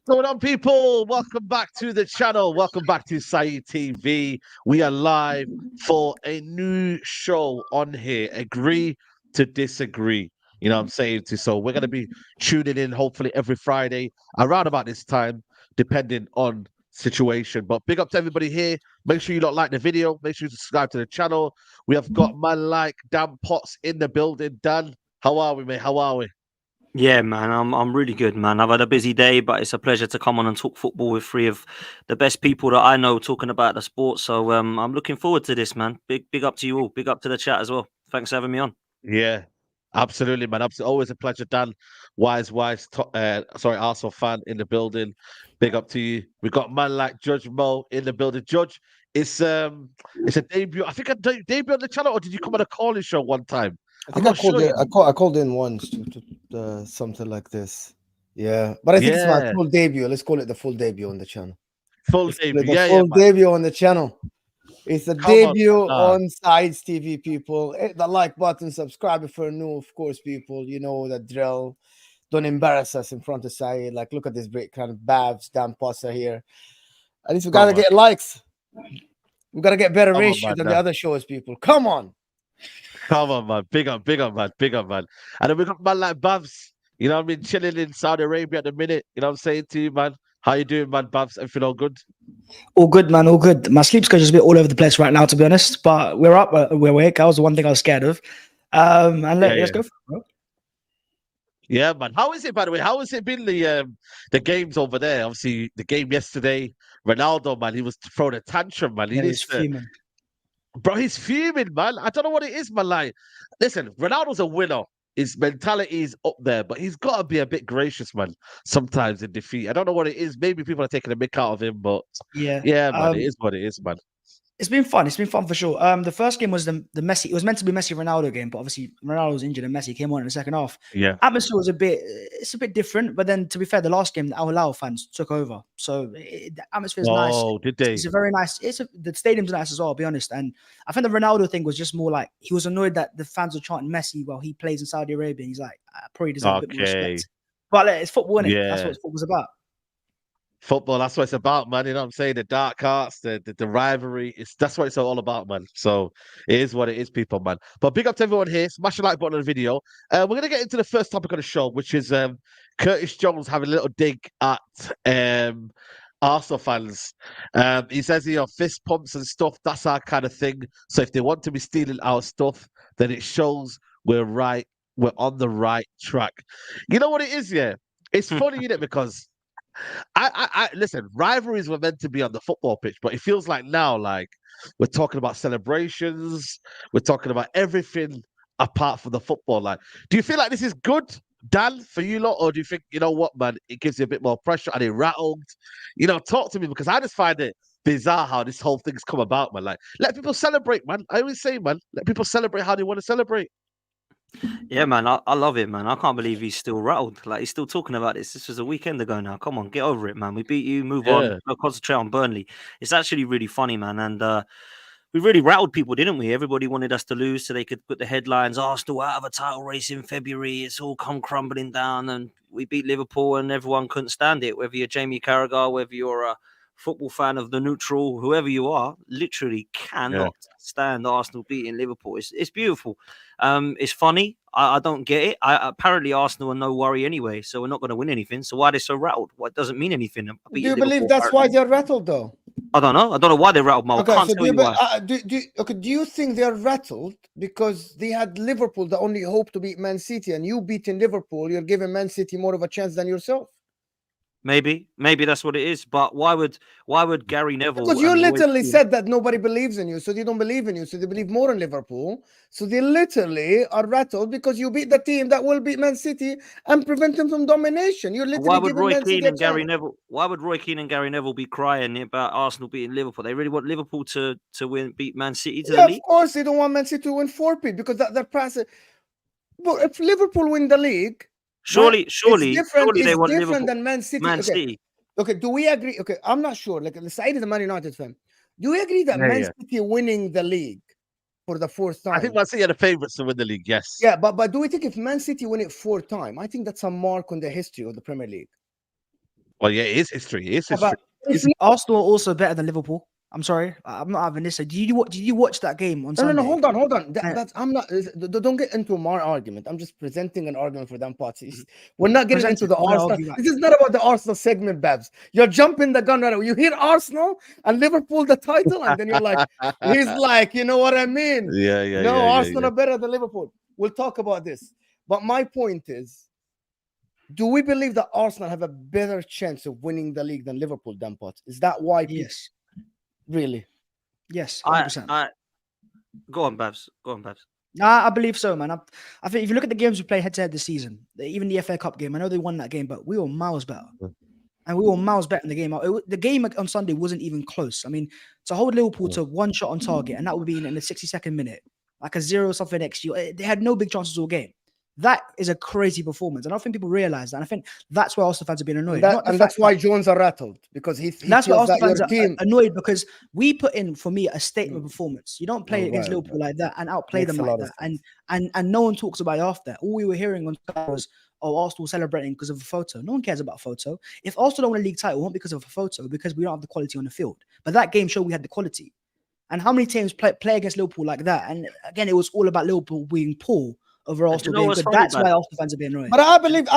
What's going on, people? Welcome back to the channel. Welcome back to Saeed TV. We are live for a new show on here. Agree to disagree. You know what I'm saying? So we're going to be tuning in hopefully every Friday around about this time, depending on situation. But big up to everybody here. Make sure you don't like the video. Make sure you subscribe to the channel. We have got man like Dan Potts in the building. Dan, how are we, mate? How are we? Yeah, man, I'm really good, man. I've had a busy day, but it's a pleasure to come on and talk football with three of the best people that I know talking about the sport. So I'm looking forward to this, man. Big up to you all. Big up to the chat as well. Thanks for having me on. Yeah, absolutely, man. Always a pleasure, Dan. Sorry, Arsenal fan in the building. Big up to you. We got man like Judge Mo in the building. Judge, it's a debut. I think debut on the channel, or did you come on a calling show one time? I I'm think I not called sure. it. I called in once to something like this. Yeah, but I think it's my Yeah, full debut. Let's call it the full debut on the channel. full Let's call it debut. the Yeah, yeah, full man. debut on the channel. It's a Come on, debut man. on Sides TV, people. Hit the like button, subscribe if you're new, of course, people. You know the drill. Don't embarrass us in front of Saeed. Like, look at this great kind of Babs, damn pasta here. At least we Come gotta on, get likes. We gotta get better come on, ratio man. than the Now. other shows, people. Come on. Come on, man. Big up, man. Big up, man. And then we got man like Babs. You know what I mean? Chilling in Saudi Arabia at the minute. You know what I'm saying to you, man? How you doing, man, Babs? Everything all good? All good, man. All good. My sleep schedule's a bit all over the place right now, to be honest. But we're up. We're awake. That was the one thing I was scared of. And Yeah, let's yeah. go for it, bro. Yeah, man. How is it, by the way? How has it been the games over there? Obviously, the game yesterday, Ronaldo, man, he was throwing a tantrum, man. He Yeah, needs he's to, fuming. bro. He's fuming, man. I don't know what it is, man. Like, listen, Ronaldo's a winner. His mentality is up there, but he's got to be a bit gracious, man. Sometimes in defeat, I don't know what it is. Maybe people are taking a mick out of him, but Yeah. yeah, man, it is what it is, man. It's been fun. It's been fun for sure. The first game was the Messi. It was meant to be Messi Ronaldo game, but obviously Ronaldo was injured and Messi came on in the second half. Yeah. Atmosphere was it's a bit different. But then, to be fair, the last game, the Al Hilal fans took over, so the atmosphere is nice. Oh, did they? It's a very nice. The stadium's nice as well. I'll be honest. And I think the Ronaldo thing was just more like he was annoyed that the fans were chanting Messi while he plays in Saudi Arabia. He's like, I probably deserve a bit more Okay. respect. But like, it's football, innit? That's Yeah. what football's about. Football, that's what it's about, man. You know what I'm saying? The dark arts, the rivalry, that's what it's all about, man. So it is what it is, people, man. But big up to everyone here. Smash the like button on the video. We're gonna get into the first topic of the show, which is Curtis Jones having a little dig at Arsenal fans. He says, fist pumps and stuff, that's our kind of thing. So if they want to be stealing our stuff, then it shows we're on the right track. You know what it is, yeah? It's funny, isn't it? Because I listen, rivalries were meant to be on the football pitch, but it feels like now, like we're talking about celebrations, we're talking about everything apart from the football. Like, do you feel like this is good, Dan, for you lot, or do you think, you know what, man, it gives you a bit more pressure and it rattled? You know, talk to me because I just find it bizarre how this whole thing's come about, man. Like, let people celebrate, man. I always say, man, let people celebrate how they want to celebrate. Yeah, man, I love it, man. I can't believe he's still rattled. Like he's still talking about this. This was a weekend ago now. Come on, get over it, man. We beat you. Move on. Yeah. Go concentrate on Burnley. It's actually really funny, man. And we really rattled people, didn't we? Everybody wanted us to lose so they could put the headlines, Arsenal out of a title race in February. It's all come crumbling down. And we beat Liverpool and everyone couldn't stand it. Whether you're Jamie Carragher, whether you're a football fan of the neutral, whoever you are, literally Yeah. cannot stand Arsenal beating Liverpool. It's beautiful. It's funny. I don't get it. Apparently Arsenal are no worry anyway, so we're not going to win anything. So why are they so rattled? What doesn't mean anything? Do you believe that's why they're rattled, though? I don't know. I don't know why they rattled, Mo. I Okay, can't so tell you why. do you think they're rattled because they had Liverpool the only hope to beat Man City, and you beating Liverpool, you're giving Man City more of a chance than yourself? Maybe that's what it is. But why would Gary Neville Because you and Roy literally Keane... said that nobody believes in you, so they don't believe in you, so they believe more in Liverpool. So they literally are rattled because you beat the team that will beat Man City and prevent them from domination. You're Why literally would giving Roy Man Keane City a and Gary chance. Neville? Why would Roy Keane and Gary Neville be crying about Arsenal beating Liverpool? They really want Liverpool to beat Man City to the Yeah, of league. course they don't want Man City to win 4P because that price. Well, if Liverpool win the league, right, Surely they It's want different Liverpool, than Man City. Man City. Okay. Do we agree? Okay, I'm not sure. Like the side is a Man United fan. Do we agree that Yeah, Man yeah. City winning the league for the fourth I think time? Man City are the favourites to win the league, yes. Yeah, but do we think if Man City win it 4 times, I think that's a mark on the history of the Premier League. Well, yeah, it is history. It is Yeah, history. but Arsenal are also better than Liverpool. I'm sorry, I'm not having this. Did you watch that game on no, Sunday? hold on. Uh, That's I'm not. Don't get into my argument. I'm just presenting an argument for them parts. We're not getting Present into it. the I'm gonna Arsenal. argue back. This is not about the Arsenal segment, Babs. You're jumping the gun right away. You hear Arsenal and Liverpool the title, and then you're like, he's like, you know what I mean? No, Arsenal are better than Liverpool. We'll talk about this. But my point is, do we believe that Arsenal have a better chance of winning the league than Liverpool, Dan Potts? Is that why people Yes, really? yes, I, 100%. I, go on, Babs. Go on, Babs. Nah, I believe so, man. I think if you look at the games we played head to head this season, even the FA Cup game, I know they won that game, but we were miles better. And we were miles better in the game. The game on Sunday wasn't even close. I mean, to hold Liverpool to one shot on target, and that would be in the 62nd minute, like a 0-something XG. They had no big chances all game. That is a crazy performance. And I don't think people realize that. And I think that's why Arsenal fans have been annoyed. And that's why Jones are rattled, because he that's why feels Arsenal that fans your are team annoyed, because we put in, for me, a statement performance. You don't play against right, Liverpool like that and outplay Makes them a like lot of that. sense. And no one talks about it after. All we were hearing on Sky was, oh, Arsenal celebrating because of a photo. No one cares about a photo. If Arsenal don't win a league title, it won't because of a photo, because we don't have the quality on the field. But that game showed we had the quality. And how many teams play against Liverpool like that? And again, it was all about Liverpool being poor over Arsenal being good. That's why Arsenal fans are being annoyed. But I believe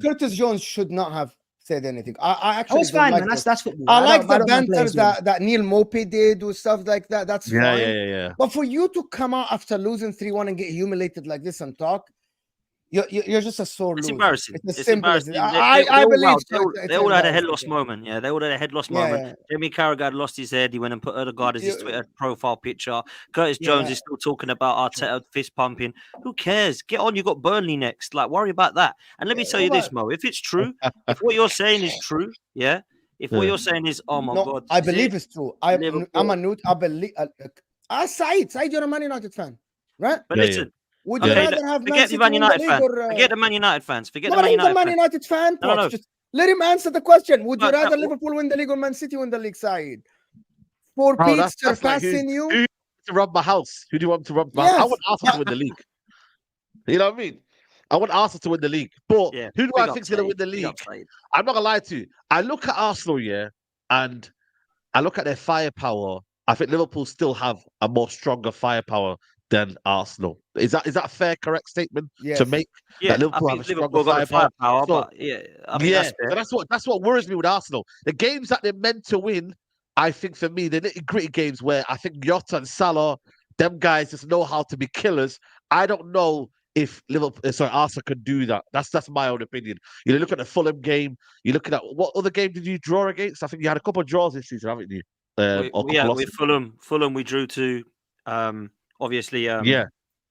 Curtis Jones should not have said anything. I actually was fine, like man. That's football. I like the don't mind banter players doing that Neil Mopey did with stuff like that. That's fine. Yeah. But for you to come out after losing 3-1 and get humiliated like this and talk, you're just a sore It's loser. embarrassing. It's as It's simple as embarrassing. it. I believe they all had a head loss moment. Yeah, they all had a head loss moment. Jamie Carragher lost his head. He went and put Odegaard as his Twitter profile picture. Curtis Jones is still talking about Arteta fist pumping. Who cares? Get on. You got Burnley next. Like, worry about that. And let me tell you this, Mo. If it's true, if what you're saying is true, yeah. If what you're saying is, oh my God, I believe it's true. I'm a new. I believe. Said, you're a Man United fan, right? But listen. Would you rather have forget the Man United fans? Forget the Man United fans. Forget the Man United fan. No. Just let him answer the question. Would you rather Liverpool win the league or Man City win the league, Saeed? For Pete surpassing you? Who to rob my house? Who do you want to rob my house? I want Arsenal to win the league. You know what I mean? I want Arsenal to win the league. But who do I think is going to win the league? I'm not going to lie to you. I look at Arsenal, and I look at their firepower. I think Liverpool still have a more stronger firepower than Arsenal. Is that a fair, correct statement to make? Yeah, that Liverpool have a stronger firepower. So, but I think that's fair. So that's what worries me with Arsenal. The games that they're meant to win, I think for me, the nitty-gritty games where I think Jota and Salah, them guys just know how to be killers. I don't know if Arsenal could do that. That's my own opinion. You look at the Fulham game. You're looking at what other game did you draw against? I think you had a couple of draws this season, haven't you? With Fulham, we drew to obviously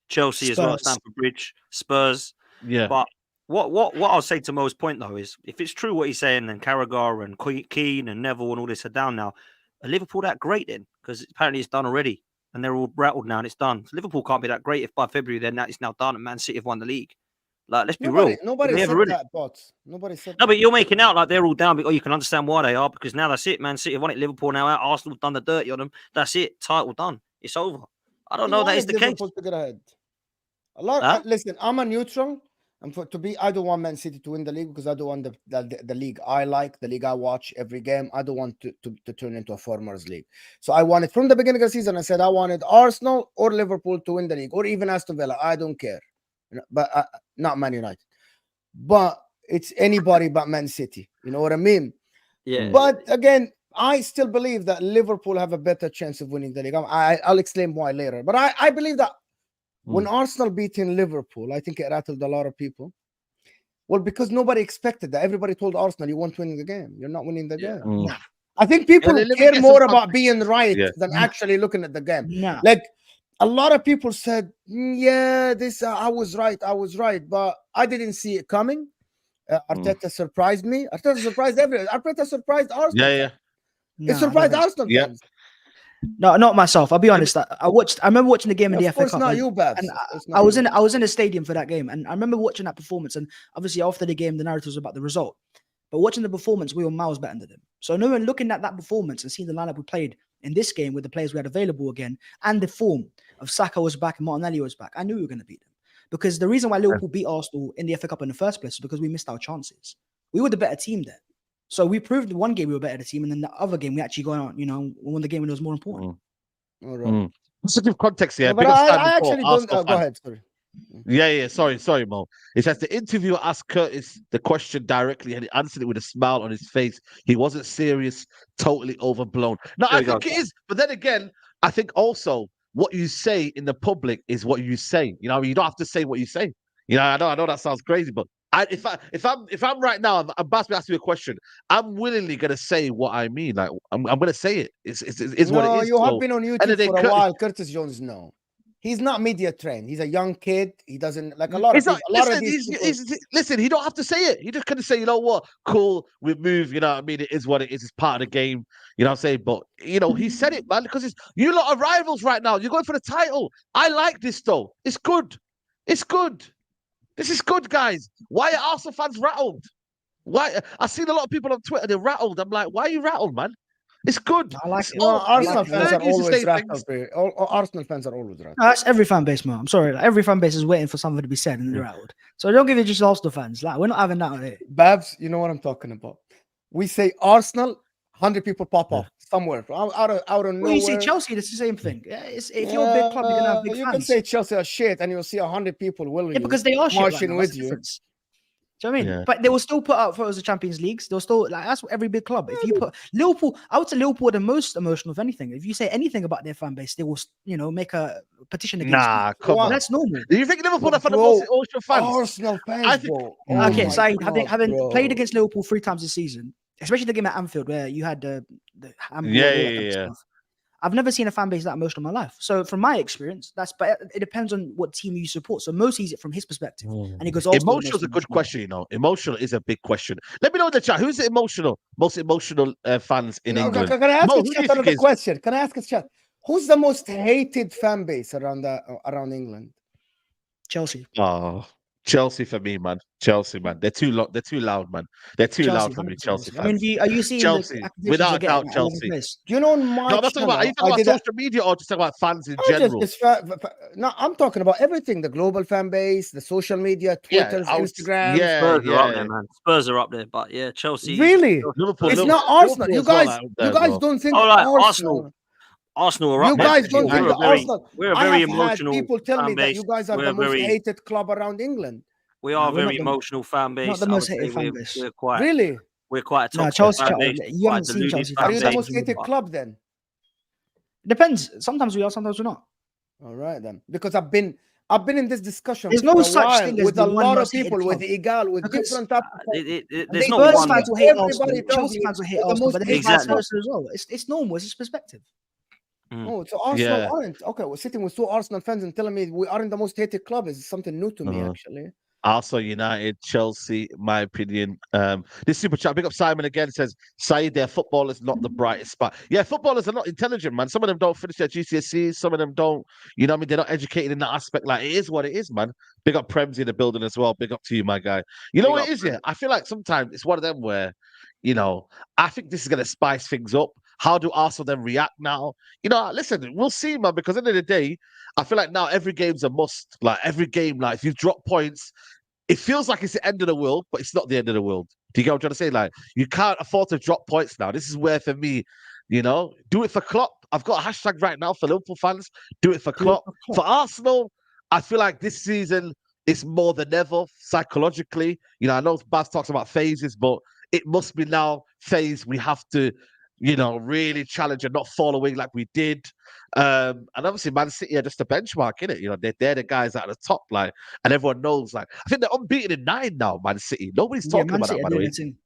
Chelsea as well, Stamford Bridge, Spurs. Yeah. But what I'll say to Mo's point though is, if it's true what he's saying, then Carragher and Keane and Neville and all this are down now. Are Liverpool that great then? Because apparently it's done already, and they're all rattled now and it's done. So Liverpool can't be that great if by February then that is now done and Man City have won the league. Like, let's be real. Nobody said that, Nobody said no, but you're making out like they're all down. But you can understand why they are, because now that's it. Man City have won it. Liverpool now out. Arsenal done the dirty on them. That's it. Title done. It's over. I don't know that is the case. To get ahead. Listen, I'm a neutral. I don't want Man City to win the league, because I don't want the league I like, the league I watch every game. I don't want to turn into a farmers league. So I wanted from the beginning of the season. I said I wanted Arsenal or Liverpool to win the league, or even Aston Villa. I don't care, but not Man United. But it's anybody but Man City. You know what I mean? Yeah. But again, I still believe that Liverpool have a better chance of winning the league. I'll explain why later. But I believe that when Arsenal beating Liverpool, I think it rattled a lot of people. Well, because nobody expected that. Everybody told Arsenal, you won't win the game. You're not winning the game. I think people care more about being right than actually looking at the game. No. Like, a lot of people said, I was right. But I didn't see it coming. Arteta surprised me. Arteta surprised everyone. Arteta surprised Arsenal. Yeah. It surprised Arsenal fans. No, not myself. I'll be honest. I remember watching the game in the FA Cup. Of course not you, Babs. And I was in the stadium for that game, and I remember watching that performance. And obviously, after the game, the narrative was about the result. But watching the performance, we were miles better than them. So, knowing, looking at that performance and seeing the lineup we played in this game with the players we had available again, and the form of Saka was back and Martinelli was back, I knew we were going to beat them. Because the reason why Liverpool beat Arsenal in the FA Cup in the first place is because we missed our chances. We were the better team there. So we proved one game we were better the team, and then the other game we actually got out, won the game when it was more important. All right. Just to give context here, No, but big up Simon I Paul, actually don't. Arsenal Go fan. ahead. Sorry. Yeah. Sorry, Mo. It says the interviewer asked Curtis the question directly, and he answered it with a smile on his face. He wasn't serious, totally overblown. No, There I we go. think it is. But then again, I think also what you say in the public is what you say. You know, you don't have to say what you say. You know, I know that sounds crazy, but if I'm right now, I'm about to ask you a question. I'm willingly gonna say what I mean. Like I'm gonna say it. It's what it is. You have So, been on and then YouTube they for a Curtis, while. Curtis Jones, no. He's not media trained. He's a young kid. He doesn't like a lot of It's not, people. A lot of listen, these people. listen, he don't have to say it. He just kind of say, you know what, cool, we move, you know what I mean? It is what it is. It's part of the game, you know what I'm saying? But, you know, he said it, man, because you lot are rivals right now. You're going for the title. I like this, though. It's good. It's good. This is good, guys. Why are Arsenal fans rattled? Why? I've seen a lot of people on Twitter, they're rattled. I'm like, why are you rattled, man? It's good. I like It's it. No, all, I Arsenal like it. fans are Ferg used to always say rattled. things. All Arsenal fans are always rattled. No, that's every fan base, man. I'm sorry. Like, every fan base is waiting for something to be said and they're rattled. So don't give it just Arsenal fans. Like, we're not having that here. Babs, you know what I'm talking about. We say Arsenal, 100 people pop off somewhere out of Well, you see nowhere. Chelsea, it's the same thing. Yeah, if you're a big club, you're gonna have big you fans. can say Chelsea are shit, and you'll see 100 people will Yeah, because they are shit right marching now. with That's the you. difference. Do you know what I mean? Yeah. But they will still put out photos of Champions Leagues. They'll still like that's what every big club. If you put Liverpool, I would say Liverpool are the most emotional of anything. If you say anything about their fan base, they will, make a petition against you. Nah, come Wow. on. That's normal. Do you think Liverpool But are for the bro, most emotional fans? Arsenal fans, I think- bro. Okay, my so God, having bro. played against Liverpool 3 times this season, especially the game at Anfield where you had the handball, Yeah, and all yeah, that type of yeah. stuff. I've never seen a fan base that emotional in my life. So from my experience, but it depends on what team you support. So Mo sees it from his perspective, and he goes, Emotional is a good question, you know. Emotional is a big question. Let me know in the chat who's the most emotional fans in England. Can I ask Mo, a who do you chat think another is? question? Can I ask a chat? Who's the most hated fan base around England? Chelsea. Oh, Chelsea for me, man. Chelsea, man. They're too loud, man. They're too loud for me, 100% Chelsea I mean, fans. are you seeing Chelsea, the accusations without they're a getting doubt, at 11th Chelsea. place? Do you know on my No, I'm not talking about. Are you talking about social media or just talking about fans in general? No, I'm talking about everything: the global fan base, the social media, Yeah, Twitter, I would- Instagram. yeah. Spurs are up there, man. Spurs are up there, but yeah, Chelsea. Really? Liverpool, It's Liverpool, not Arsenal. Liverpool You as well, guys, like, up you there as guys well. don't think Oh, like Arsenal. Arsenal are up You there. guys for don't sure. think We're the a very, Arsenal. we're a I very have had emotional people tell fan me that base. you guys are We're the most very, hated club around England. we No, are a we're very not the- emotional fan base. not the I most would say hated fan base. we're quite, Really? we're quite a No, toxic Chelsea. fan base. You Quite haven't seen deluded Chelsea fan Are you the base. most hated but- club then? Depends. Sometimes we are, sometimes we're not. All right then, because I've been in this discussion There's for no a such while thing as with the a one lot of most hated people, with club. Igal, with Because, different types of There's they not tell Spurs one. me fans will hate everybody Arsenal. tells Chelsea me fans will hate they're the Arsenal, most but they hate hated vice Exactly. club. versa as well. It's normal. It's just perspective. Oh, so Arsenal Yeah. aren't okay. We're sitting with two Arsenal fans and telling me we aren't the most hated club is something new to me, Uh-huh. actually. Arsenal, United, Chelsea, my opinion. This super chat, big up Simon again, says, Saeed, their footballers not the brightest spot. Yeah, footballers are not intelligent, man. Some of them don't finish their GCSEs, some of them don't, you know what I mean? They're not educated in that aspect. Like, it is what it is, man. Big up Prems in the building as well. Big up to you, my guy. You know Big what up, it is, Prem. yeah? I feel like sometimes it's one of them where, you know, I think this is going to spice things up. How do Arsenal then react now? You know, listen, we'll see, man, because at the end of the day, I feel like now every game's a must. Like, every game, like, if you drop points, it feels like it's the end of the world, but it's not the end of the world. Do you get what I'm trying to say? Like, you can't afford to drop points now. This is where, for me, you know, do it for Klopp. I've got a hashtag right now for Liverpool fans. Do it for Klopp. For Arsenal, I feel like this season is more than ever psychologically. You know, I know Baz talks about phases, but it must be now phase we have to, you know, really challenge and not fall away like we did. And obviously, Man City are just a benchmark, innit? You know, they're the guys at the top, like, and everyone knows, like, I think they're unbeaten in 9 now, Man City. Nobody's Yeah, talking Man about City that, are by the doing way. their thing.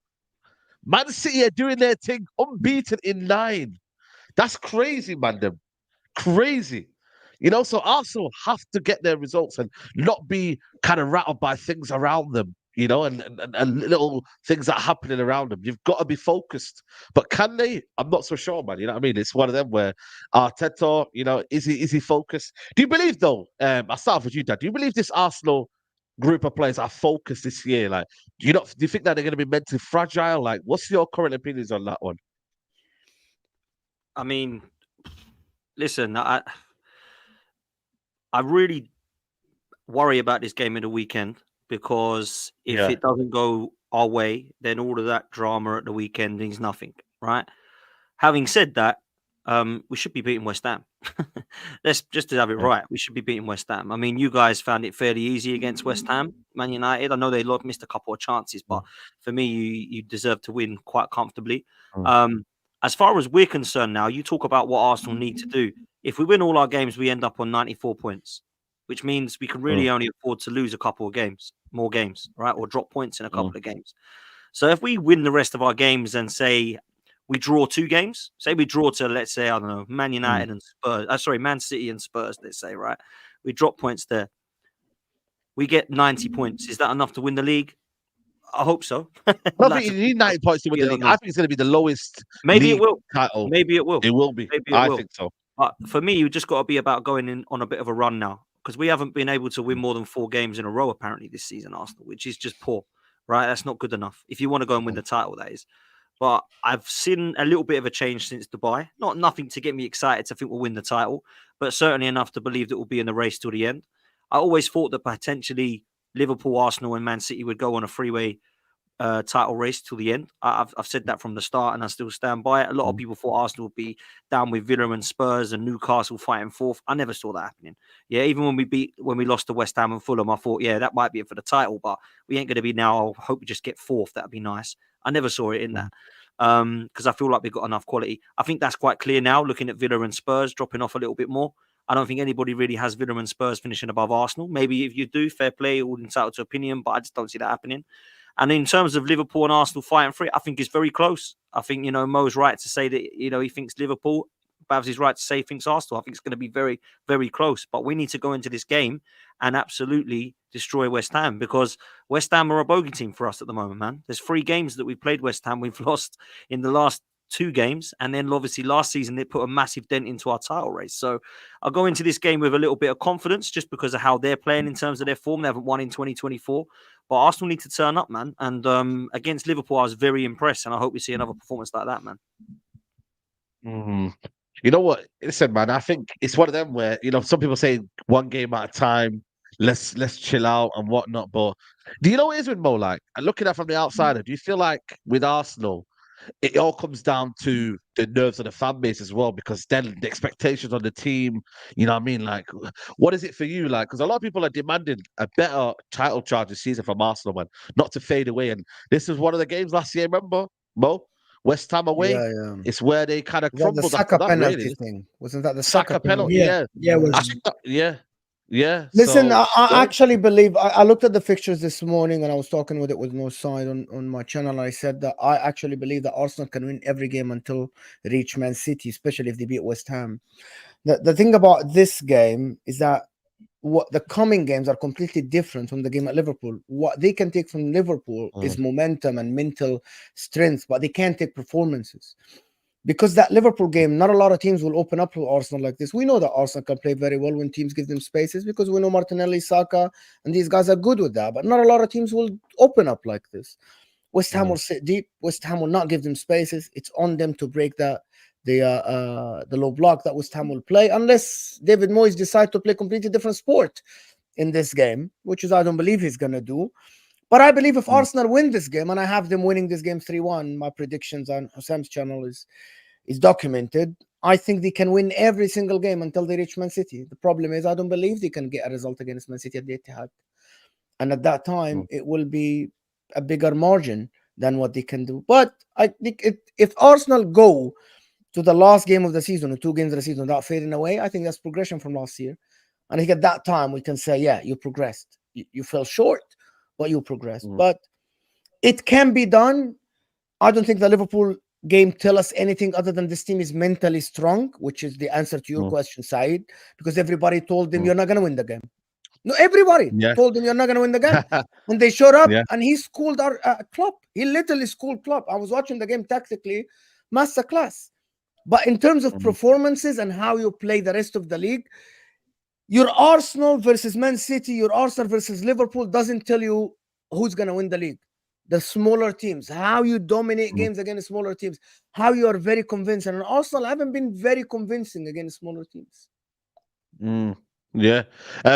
Man City are doing their thing, unbeaten in 9. That's crazy, man. Them crazy. You know, so Arsenal have to get their results and not be kind of rattled by things around them, you know, and little things that are happening around them. You've got to be focused. But can they? I'm not so sure, man. You know what I mean? It's one of them where Arteta, you know, is he focused? Do you believe though? I'll start off with you, Dad. Do you believe this Arsenal group of players are focused this year? Like, do you think that they're going to be mentally fragile? Like, what's your current opinions on that one? I mean, listen, I really worry about this game in the weekend because if Yeah. it doesn't go our way, then all of that drama at the weekend means nothing, right? Having said that, we should be beating West Ham. Let's just to have it Yeah. right. We should be beating West Ham. I mean, you guys found it fairly easy against West Ham, Man United. I know they missed a couple of chances, but for me, you deserve to win quite comfortably. As far as we're concerned now, you talk about what Arsenal need to do. If we win all our games, we end up on 94 points, which means we can really only afford to lose a couple of more games, right? Or drop points in a couple of games. So if we win the rest of our games and say we draw 2 games, say we draw to, let's say, I don't know, Man United and Spurs, Man City and Spurs, let's say, right? We drop points there. We get 90 points. Is that enough to win the league? I hope so. I don't think you need 90 points to win the league. I think it's going to be the lowest Maybe league it will. title. Maybe it will. It will be. Maybe it I will. think so. But for me, you just got to be about going in on a bit of a run now, because we haven't been able to win more than 4 games in a row apparently this season, Arsenal, which is just poor, right? That's not good enough. If you want to go and win the title, that is. But I've seen a little bit of a change since Dubai. Nothing to get me excited to think we'll win the title, but certainly enough to believe that we'll be in the race till the end. I always thought that potentially Liverpool, Arsenal, and Man City would go on a freeway title race till the end. I've said that from the start, and I still stand by it. A lot of people thought Arsenal would be down with Villa and Spurs and Newcastle fighting fourth. I never saw that happening. Yeah, even when we lost to West Ham and Fulham, I thought, yeah, that might be it for the title, but we ain't going to be now. I hope we just get fourth. That'd be nice. I never saw it in that because I feel like we've got enough quality. I think that's quite clear now, looking at Villa and Spurs dropping off a little bit more. I don't think anybody really has Villa and Spurs finishing above Arsenal. Maybe if you do, fair play, all entitled to opinion, but I just don't see that happening. And in terms of Liverpool and Arsenal fighting for it, I think it's very close. I think, Mo's right to say that, he thinks Liverpool. Babs is right to say he thinks Arsenal. I think it's going to be very, very close. But we need to go into this game and absolutely destroy West Ham, because West Ham are a bogey team for us at the moment, man. There's 3 games that we've played West Ham. We've lost in the last 2 games. And then obviously last season, they put a massive dent into our title race. So I'll go into this game with a little bit of confidence just because of how they're playing in terms of their form. They haven't won in 2024. But Arsenal need to turn up, man. And against Liverpool, I was very impressed. And I hope we see another performance like that, man. You know what? Listen, man, I think it's one of them where, some people say one game at a time, let's chill out and whatnot. But do you know what it is with Mo? Like, looking at from the outsider, do you feel like with Arsenal, it all comes down to the nerves of the fan base as well? Because then the expectations on the team, you know what I mean? Like, what is it for you? Like, because a lot of people are demanding a better title charge this season from Arsenal, man, not to fade away. And this was one of the games last year, remember, Mo? West Ham away. Yeah. It's where they kind of Is that the crumbled after Saka that, penalty really. thing? Wasn't that the Saka penalty, yeah. Yeah, it was. I think that, yeah. Listen, So, I actually believe I looked at the fixtures this morning and I was talking with it with No Side on my channel. And I said that I actually believe that Arsenal can win every game until they reach Man City, especially if they beat West Ham. The thing about this game is that what the coming games are completely different from the game at Liverpool. What they can take from Liverpool is momentum and mental strength, but they can't take performances. Because that Liverpool game, not a lot of teams will open up to Arsenal like this. We know that Arsenal can play very well when teams give them spaces, because we know Martinelli, Saka, and these guys are good with that. But not a lot of teams will open up like this. West Ham will sit deep. West Ham will not give them spaces. It's on them to break the low block that West Ham will play, unless David Moyes decide to play completely different sport in this game, which is I don't believe he's going to do. But I believe if Arsenal win this game, and I have them winning this game 3-1, my predictions on Husam's channel is documented. I think they can win every single game until they reach Man City. The problem is I don't believe they can get a result against Man City at the Etihad. And at that time, it will be a bigger margin than what they can do. But I think if Arsenal go to the last game of the season, or 2 games of the season, without fading away, I think that's progression from last year. And I think at that time, we can say, yeah, you progressed. You fell short, but you progressed. But it can be done. I don't think the Liverpool game tell us anything other than this team is mentally strong, which is the answer to your question, Saeed, because everybody told them you're not going to win the game. No, everybody told them you're not going to win the game. And they showed up, and he schooled our Klopp. He literally schooled Klopp. I was watching the game tactically, masterclass. But in terms of performances and how you play the rest of the league, your Arsenal versus Man City, your Arsenal versus Liverpool doesn't tell you who's going to win the league. The smaller teams, how you dominate games against smaller teams, how you are very convincing. And Arsenal haven't been very convincing against smaller teams. Yeah.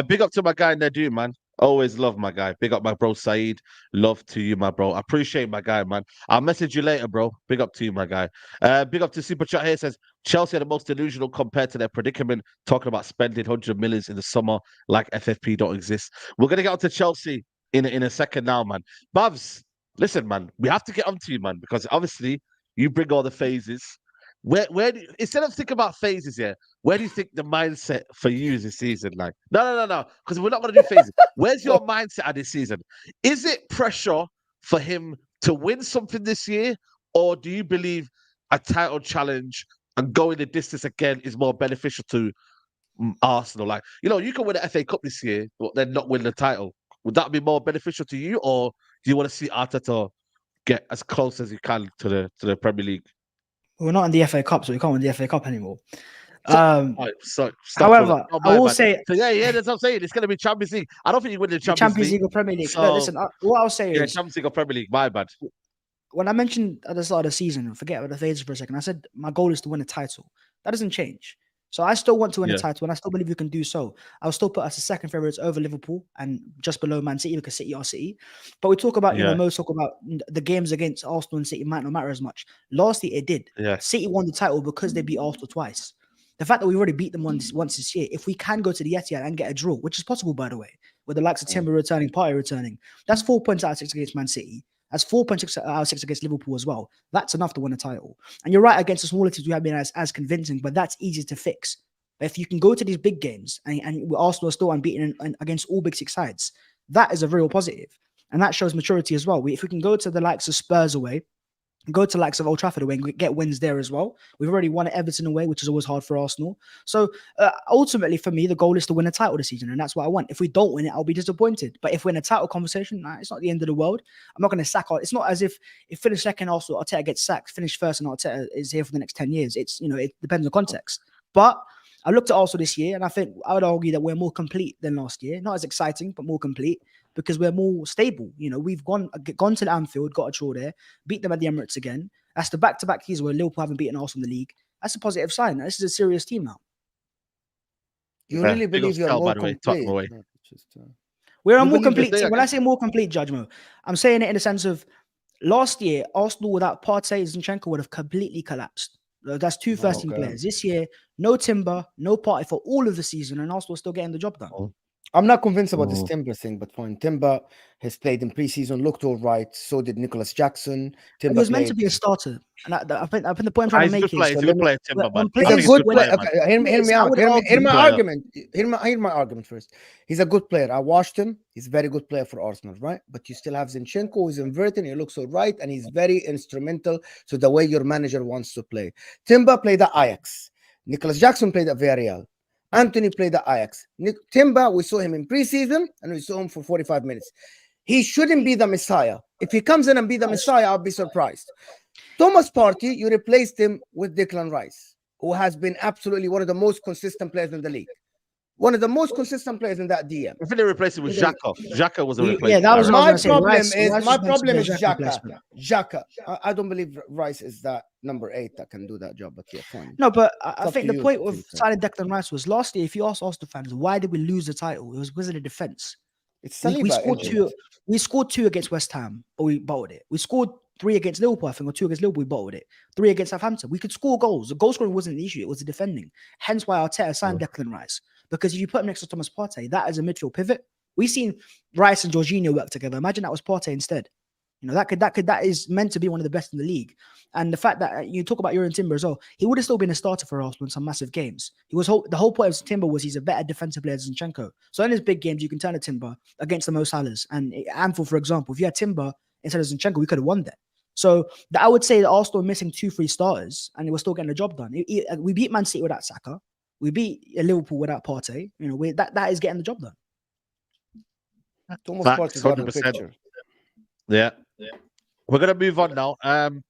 Big up to my guy Nadu, man. Always love my guy. Big up my bro Saeed. Love to you, my bro. I appreciate my guy, man. I'll message you later, bro. Big up to you, my guy. Big up to Super Chat here says Chelsea are the most delusional compared to their predicament, talking about spending 100 millions in the summer like FFP don't exist. We're gonna get on to Chelsea in a second now, man. Babs, listen, man, we have to get on to you, man, because obviously you bring all the phases. Where do instead of thinking about phases here, where do you think the mindset for you is this season? Like, no, because we're not going to do phases. Where's your mindset at this season? Is it pressure for him to win something this year, or do you believe a title challenge and going the distance again is more beneficial to Arsenal? Like, you can win the FA Cup this year, but then not win the title. Would that be more beneficial to you, or do you want to see Arteta get as close as you can to the Premier League? We're not in the FA Cup, so we can't win the FA Cup anymore. So However, I will say, so yeah, that's what I'm saying. It's going to be Champions League. I don't think you win the the Champions League or Premier League. So, No, listen, what I'll say yeah, is, Champions League or Premier League. My bad. when I mentioned at the start of the season, forget about the phases for a second, I said my goal is to win a title. That doesn't change. So I still want to win a title, and I still believe we can do so. I'll still put us as second favourites over Liverpool and just below Man City because City are City. But we talk about, most talk about the games against Arsenal and City might not matter as much. Last year it did. Yeah. City won the title because they beat Arsenal twice. The fact that we already beat them once this year, if we can go to the Etihad and get a draw, which is possible, by the way, with the likes of Timber returning, Partey returning, that's 4 points out of 6 against Man City. That's 4.6 out of 6 against Liverpool as well. That's enough to win a title. And you're right, against the smaller teams, we have been as convincing, but that's easy to fix. But if you can go to these big games and Arsenal are still unbeaten against all big six sides, that is a real positive. And that shows maturity as well. If we can go to the likes of Spurs away, go to the likes of Old Trafford away and get wins there as well. We've already won at Everton away, which is always hard for Arsenal. So ultimately, for me, the goal is to win a title this season, and that's what I want. If we don't win it, I'll be disappointed. But if we're in a title conversation, it's not the end of the world. I'm not going to sack. It's not as if finish second, Arsenal, Arteta gets sacked. Finish first, and Arteta is here for the next 10 years. It's it depends on context. But I looked at Arsenal this year, and I think I would argue that we're more complete than last year. Not as exciting, but more complete, because we're more stable. We've gone to the Anfield, got a draw there, beat them at the Emirates again. That's the back-to-back years where Liverpool haven't beaten Arsenal in the league. That's a positive sign. This is a serious team now. You really believe you're more complete? We're a more complete team. When I say more complete, Judge Mo, I'm saying it in the sense of last year, Arsenal without Partey and Zinchenko would have completely collapsed. That's two first-team players. This year, no Timber, no Partey for all of the season, and Arsenal still getting the job done. I'm not convinced about this Timber thing, but fine. Timber has played in preseason, looked all right. So did Nicholas Jackson. Timber he was meant to be a starter, and I think the point I'm trying to make is he's a good player, Timber, man. He's a good player. Okay, hear me out. Hear my argument. Hear my argument first. He's a good player. I watched him. He's a very good player for Arsenal, right? But you still have Zinchenko, who's inverted. He looks all right, and he's very instrumental to the way your manager wants to play. Timber played at Ajax. Nicholas Jackson played at Villarreal. Anthony played at Ajax. Timber, we saw him in preseason, and we saw him for 45 minutes. He shouldn't be the Messiah. If he comes in and be the Messiah, I'll be surprised. Thomas Partey, you replaced him with Declan Rice, who has been absolutely one of the most consistent players in the league. One of the most consistent players in that DM. I think they replaced him with Xhaka. Xhaka was a replacement. Yeah, that was my problem is Xhaka. Xhaka. I don't believe Rice is that number 8 that can do that job, but yeah, fine. No, but I think the point of signing Declan Rice was last year, if you ask Arsenal fans, why did we lose the title? It was because of the defense. We scored 2 against West Ham, but we bottled it. We scored 3 against Liverpool, I think, or 2 against Liverpool, we bottled it. 3 against Southampton. We could score goals. The goal scoring wasn't an issue. It was the defending. Hence why Arteta signed Declan Rice. Because if you put him next to Thomas Partey, that is a midfield pivot. We've seen Rice and Jorginho work together. Imagine that was Partey instead. That is meant to be one of the best in the league. And the fact that you talk about Jurgen Timber as well, he would have still been a starter for Arsenal in some massive games. The whole point of Timber was he's a better defensive player than Zinchenko. So in his big games, you can turn to Timber against the Mo Salahs. And Anfield, for example, if you had Timber instead of Zinchenko, we could have won that. So I would say that Arsenal are missing 2-3 starters, and they were still getting the job done. We beat Man City without Saka. We beat Liverpool without Partey. That is getting the job done. Facts, 100%. Yeah. We're gonna move on now.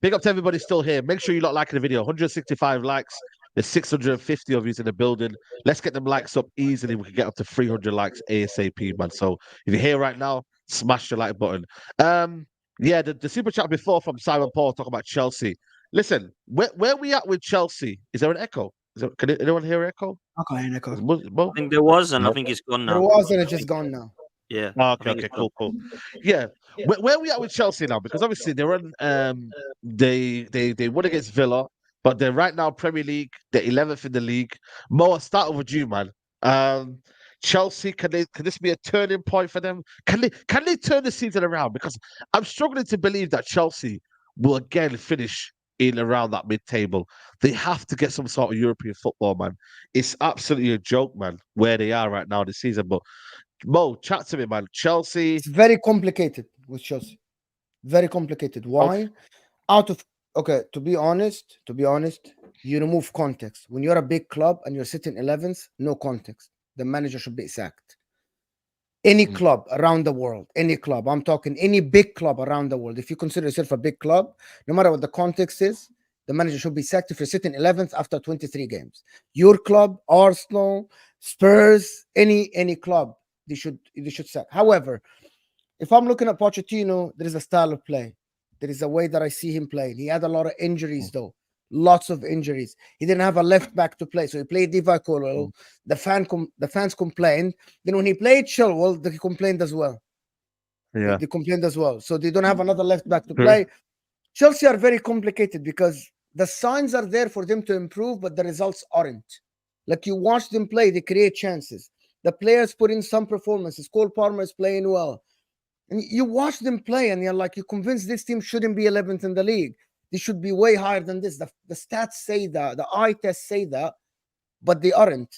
Big up to everybody still here. Make sure you lot liking the video. 165 likes. There's 650 of you in the building. Let's get them likes up easily. We can get up to 300 likes ASAP, man. So if you're here right now, smash the like button. Yeah, the super chat before from Simon Paul talking about Chelsea. Listen, where we at with Chelsea? Is there an echo? Can anyone hear echo? I can't hear an echo. I think there was, and I think it's gone now. There was, and it's just gone now. Yeah, Oh, I okay, think okay, it's got. cool. Yeah, where are we at with Chelsea now? Because obviously they're on. They won against Villa, but they're right now Premier League. They're 11th in the league. Mo, I'll start with you, man. Um, Chelsea, can this be a turning point for them? Can they turn the season around? Because I'm struggling to believe that Chelsea will again finish in around that mid-table. They have to get some sort of European football, man. It's absolutely a joke, man, where they are right now this season. But Mo, chat to me, man. Chelsea. It's very complicated with Chelsea. Very complicated. Okay. Why? Out of okay, to be honest, you remove context. When you're a big club and you're sitting 11th, no context. The manager should be sacked. Any Mm. club around the world, any club, I'm talking any big club around the world. If you consider yourself a big club, no matter what the context is, the manager should be sacked if you're sitting 11th after 23 games. Your club, Arsenal, Spurs, any club, they should sack. However, if I'm looking at Pochettino, there is a style of play. There is a way that I see him playing. He had a lot of injuries, though. Lots of injuries. He didn't have a left back to play, so he played Divock Origi. The fans complained. Then when he played Chilwell, they complained as well. Yeah. They complained as well. So they don't have another left back to True. play. Chelsea are very complicated because the signs are there for them to improve, but the results aren't. Like you watch them play, they create chances. The players put in some performances. Cole Palmer is playing well. And you watch them play, and you're like, you're convinced this team shouldn't be 11th in the league. They should be way higher than this. The stats say that, the eye tests say that, but they aren't.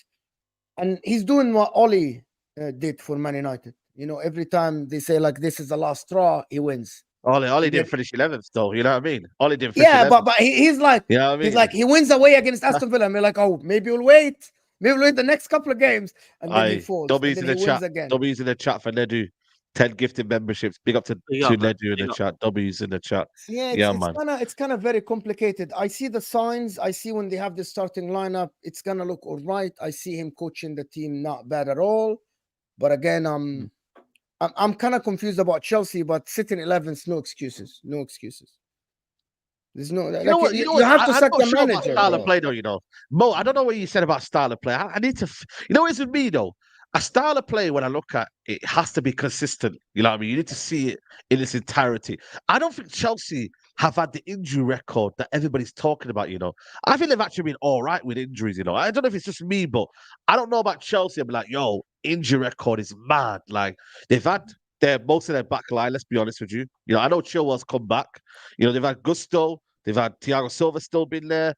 And he's doing what Oli did for Man United. You know, every time they say like this is the last straw, he wins. Ollie And then, didn't finish 11th, though. You know what I mean? Ollie didn't finish yeah, 11th. but he's like You know what I he's mean? like he wins away against Aston Villa. And we're like, oh, maybe we'll wait. Maybe we'll wait the next couple of games, and then he Aye. falls, and W's then in he the wins chat. again. W's in the chat for Nedu. 10 gifted memberships. Big up Big to up, man. Nedu in the Big up. chat. W's in the chat. Yeah, Yeah, it's man. kind of very complicated. I see the signs. I see when they have the starting lineup, it's gonna look all right. I see him coaching the team not bad at all. But again, I'm kind of confused about Chelsea. But sitting 11th, no excuses. No excuses. There's no You know like what? you have to I'm sack not the sure about manager, style of bro. play, though. You know, Mo. I don't know what you said about style of play. I need to. You know, what it's with me though. A style of play, when I look at it, has to be consistent. You know what I mean? You need to see it in its entirety. I don't think Chelsea have had the injury record that everybody's talking about. You know, I think they've actually been all right with injuries. You know, I don't know if it's just me, but I don't know about Chelsea. I'm like, yo, injury record is mad. Like they've had most of their back line. Let's be honest with you. You know, I know Chilwell's come back. You know, they've had Gusto. They've had Thiago Silva still been there.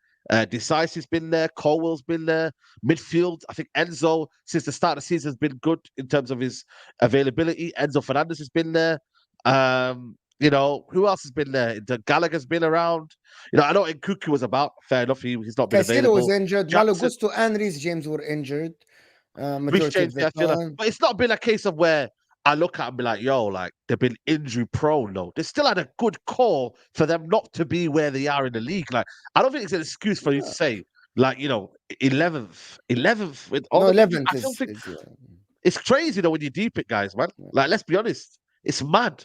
Decisive's been there. Colwell's been there. Midfield, I think Enzo, since the start of the season, has been good in terms of his availability. Enzo Fernandez has been there. You know, who else has been there? Gallagher's been around. You know, I know Nkuku was about. Fair enough, he's not been Caicedo was available. injured. Malo Jackson, Gusto and Reece James were injured Reece majority of James, the yeah, I feel that. time. But it's not been a case of where I look at and be like, yo, like they've been injury prone. No, they still had a good core for them not to be where they are in the league. Like, I don't think it's an excuse for you to say, like, you know, 11th with all No, the injuries. 11th I don't think is it's crazy though when you deep it, guys, man. Like, let's be honest, it's mad.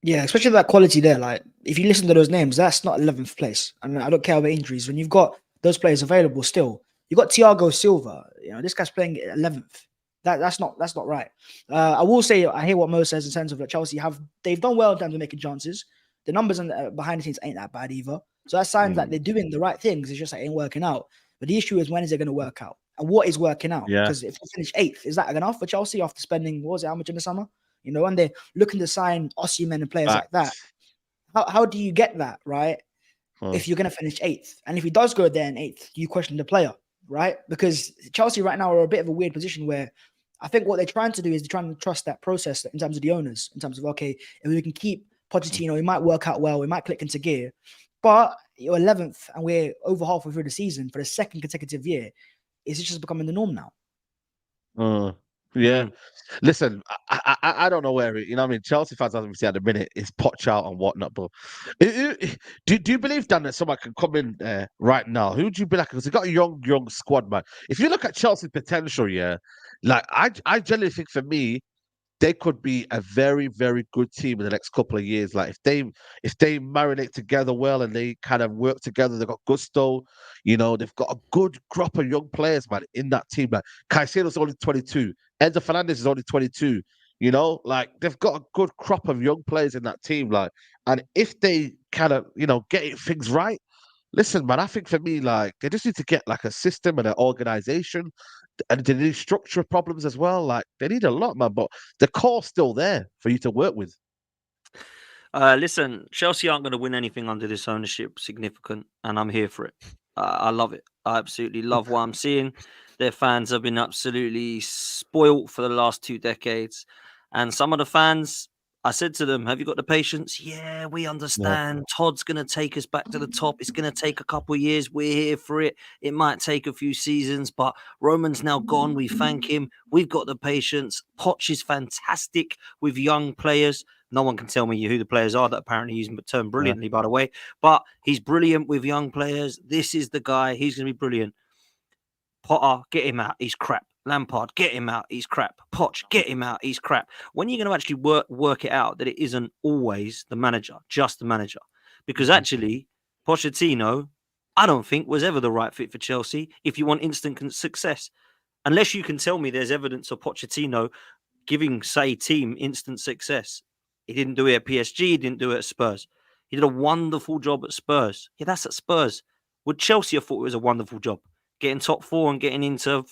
Yeah, especially that quality there. Like, if you listen to those names, that's not 11th place. And I don't care about injuries. When you've got those players available still, you got Thiago Silva. You know, this guy's playing 11th. That's not right. I will say I hear what Mo says in terms of that Chelsea they've done well in terms of making chances. The numbers behind the scenes ain't that bad either. So that signs that they're doing the right things. It's just like it ain't working out. But the issue is, when is it going to work out? And what is working out? Yeah. Because if you finish 8th, is that enough for Chelsea after spending, what was it, how much in the summer? You know, and they're looking to sign Osimhen and players like that. How do you get that, right? If you're going to finish 8th. And if he does go there in 8th, you question the player, right? Because Chelsea right now are a bit of a weird position where I think what they're trying to do is they're trying to trust that process in terms of the owners, in terms of, okay, if we can keep Pochettino, it might work out well, we might click into gear. But you're 11th and we're over halfway through the season for the second consecutive year. Is it just becoming the norm now? Yeah. Listen, I don't know where you know what I mean. Chelsea fans obviously at the minute is Poch out and whatnot, but do you believe, Dan, that someone can come in right now? Who do you be like? Because they've got a young squad, man. If you look at Chelsea's potential, yeah, like I generally think for me, they could be a very, very good team in the next couple of years. Like if they marinate together well and they kind of work together, they've got Gusto, you know, they've got a good crop of young players, man, in that team. Like Caicedo's only 22, Enzo Fernandez is only 22. You know, like they've got a good crop of young players in that team. Like, and if they kind of, get things right, listen, man, I think for me, like, they just need to get like a system and an organization, and they need structure problems as well. Like, they need a lot, man. But the core's still there for you to work with. Listen, Chelsea aren't going to win anything under this ownership significant, and I'm here for it. I love it. I absolutely love what I'm seeing. Their fans have been absolutely spoilt for the last 2 decades. And some of the fans, I said to them, have you got the patience? Yeah, we understand. Todd's going to take us back to the top. It's going to take a couple of years. We're here for it. It might take a few seasons, but Roman's now gone. We thank him. We've got the patience. Poch is fantastic with young players. No one can tell me who the players are that apparently use the term brilliantly, by the way. But he's brilliant with young players. This is the guy. He's going to be brilliant. Potter, get him out. He's crap. Lampard, get him out. He's crap. Poch, get him out. He's crap. When you're going to actually work it out that it isn't always the manager, just the manager. Because actually, Pochettino, I don't think was ever the right fit for Chelsea if you want instant success. Unless you can tell me there's evidence of Pochettino giving, say, team instant success. He didn't do it at PSG. He didn't do it at Spurs. He did a wonderful job at Spurs. Yeah, that's at Spurs. Would Chelsea have thought it was a wonderful job? Getting top 4 and getting into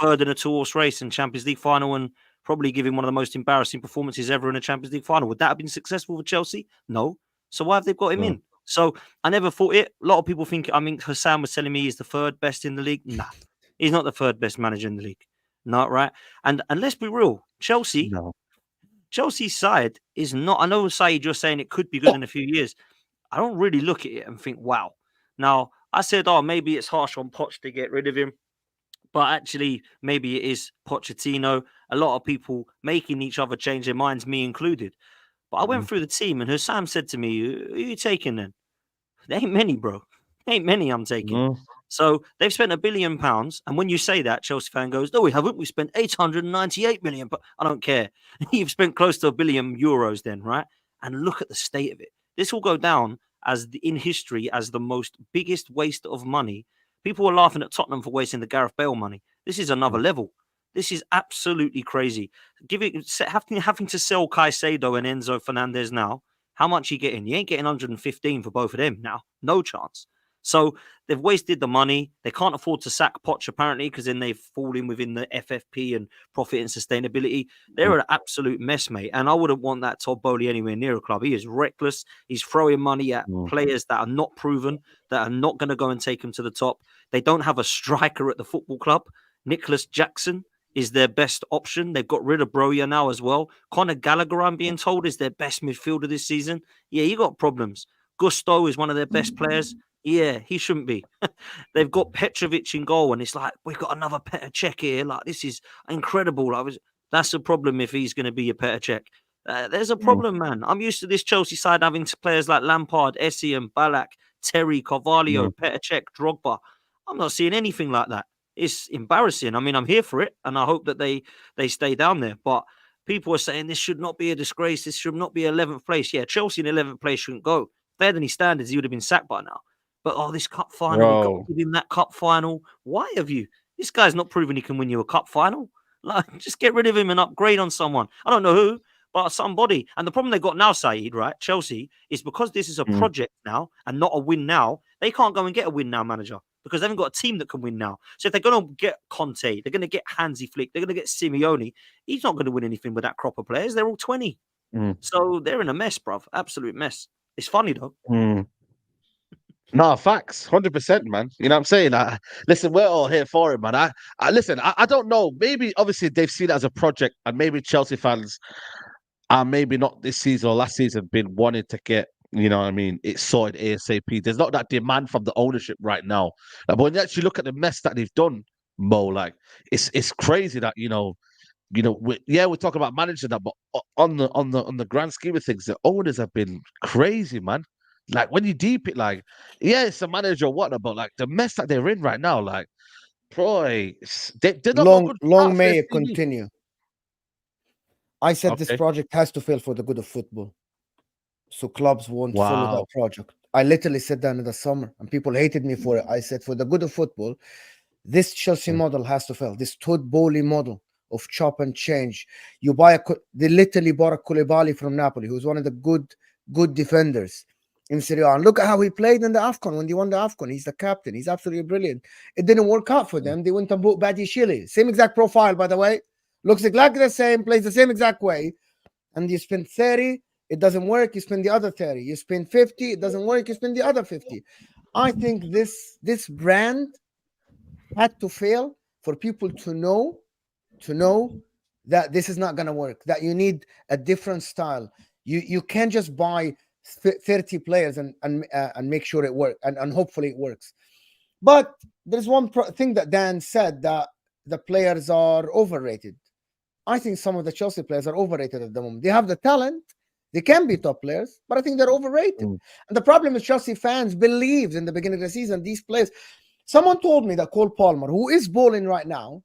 third in a two-horse race and Champions League final and probably giving one of the most embarrassing performances ever in a Champions League final. Would that have been successful for Chelsea? No. So why have they got him in? So I never thought it. A lot of people think, Hassan was telling me he's the third best in the league. Nah, he's not the third best manager in the league. Not right. And let's be real, Chelsea's side is not. I know, Saeed, you're saying it could be good in a few years. I don't really look at it and think, wow. Now, I said, maybe it's harsh on Poch to get rid of him. But actually, maybe it is Pochettino. A lot of people making each other change their minds, me included. But I went through the team and Hussam said to me, who are you taking then? There ain't many, bro. Ain't many I'm taking. So they've spent £1 billion. And when you say that, Chelsea fan goes, no, we haven't. We spent 898 million. But I don't care. You've spent close to €1 billion then, right? And look at the state of it. This will go down in history as the most biggest waste of money. People were laughing at Tottenham for wasting the Gareth Bale money. This is another level. This is absolutely crazy. Having to sell Caicedo and Enzo Fernandez now. How much you getting? You ain't getting 115 for both of them now. No chance. So they've wasted the money. They can't afford to sack Poch, apparently, because then they've fallen within the FFP and profit and sustainability. They're an absolute mess, mate. And I wouldn't want that Todd Bowley anywhere near a club. He is reckless. He's throwing money at players that are not proven, that are not going to go and take him to the top. They don't have a striker at the football club. Nicholas Jackson is their best option. They've got rid of Broja now as well. Conor Gallagher, I'm being told, is their best midfielder this season. Yeah, you got problems. Gusto is one of their best players. Yeah, he shouldn't be. They've got Petrovic in goal, and it's like, we've got another Petr Cech here. Like, this is incredible. That's a problem if he's going to be a Petr Cech. There's a problem, man. I'm used to this Chelsea side having players like Lampard, Essien, Ballack, Terry, Carvalho, Petr Cech, Drogba. I'm not seeing anything like that. It's embarrassing. I mean, I'm here for it, and I hope that they stay down there. But people are saying this should not be a disgrace. This should not be 11th place. Yeah, Chelsea in 11th place shouldn't go. Fair than his standards, he would have been sacked by now. But, this cup final, we've got to give him that cup final. Why have you? This guy's not proven he can win you a cup final. Like, just get rid of him and upgrade on someone. I don't know who, but somebody. And the problem they got now, Saeed, right, Chelsea, is because this is a project now and not a win now, they can't go and get a win now manager because they haven't got a team that can win now. So if they're going to get Conte, they're going to get Hansi Flick, they're going to get Simeone, he's not going to win anything with that crop of players. They're all 20. So they're in a mess, bruv. Absolute mess. It's funny, though. No, facts, 100%, man. You know what I'm saying? Listen, we're all here for it, man. I don't know. Maybe, obviously, they've seen it as a project, and maybe Chelsea fans are maybe not this season or last season been wanting to get, you know what I mean, it's sorted ASAP. There's not that demand from the ownership right now. Like, but when you actually look at the mess that they've done, Mo, like, it's crazy that, we're talking about managing that, but on the grand scheme of things, the owners have been crazy, man. Like, when you deep it, like, yeah, it's a manager or whatnot, but like the mess that they're in right now, like, boy, they're not long may it continue. I said this project has to fail for the good of football, so clubs won't follow that project. I literally said that in the summer, and people hated me for it. I said, for the good of football, this Chelsea model has to fail. This Todd Bowley model of chop and change. They literally bought a Koulibaly from Napoli, who's one of the good defenders in Serie A. And look at how he played in the AFCON when they won the AFCON. He's the captain. He's absolutely brilliant. It didn't work out for them. They went and bought Badiashile. Same exact profile, by the way. Looks exactly the same, plays the same exact way. And you spend 30, it doesn't work. You spend the other 30. You spend 50, it doesn't work. You spend the other 50. I think this brand had to fail for people to know that this is not going to work, that you need a different style. You can't just buy 30 players and make sure it works and hopefully it works. But there's one thing that Dan said, that the players are overrated. I think some of the Chelsea players are overrated at the moment. They have the talent. They can be top players, but I think they're overrated. And the problem is Chelsea fans believed in the beginning of the season these players. Someone told me that Cole Palmer, who is balling right now,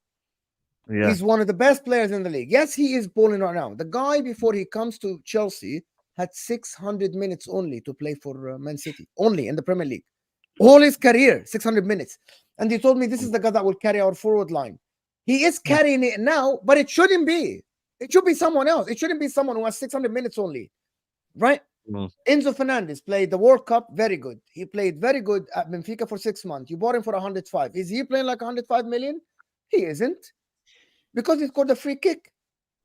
he's one of the best players in the league. Yes, he is balling right now. The guy, before he comes to Chelsea, had 600 minutes only to play for Man City, only in the Premier League. All his career, 600 minutes. And they told me this is the guy that will carry our forward line. He is carrying it now, but it shouldn't be. It should be someone else. It shouldn't be someone who has 600 minutes only, right? Enzo Fernandez played the World Cup very good. He played very good at Benfica for 6 months. You bought him for 105. Is he playing like 105 million? He isn't, because he scored a free kick.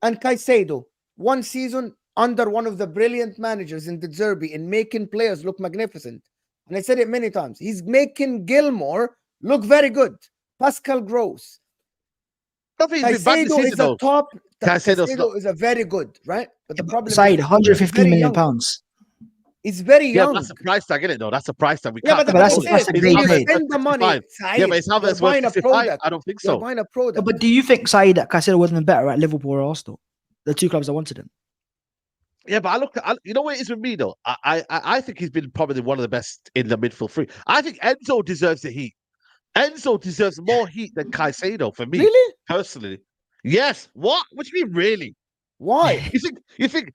And Caicedo, one season under one of the brilliant managers in the Derby in making players look magnificent. And I said it many times. He's making Gilmore look very good. Pascal Gross. Caicedo is a top. Caicedo is a very good, right? But the problem is 115 million pounds. It's very young. Yeah, that's a price tag, isn't it? Though that's a price tag. We yeah, can't. But that's a great you spend the money. Yeah, but it's how that's worth 65. I don't think so. You're buying a product. But do you think that Caicedo wasn't better at Liverpool or Arsenal? The two clubs that wanted him. Yeah, but you know what it is with me though? I think he's been probably one of the best in the midfield three. I think Enzo deserves the heat. Enzo deserves more heat than Caicedo for me. Really? Personally. Yes. What? What do you mean really? Why? You think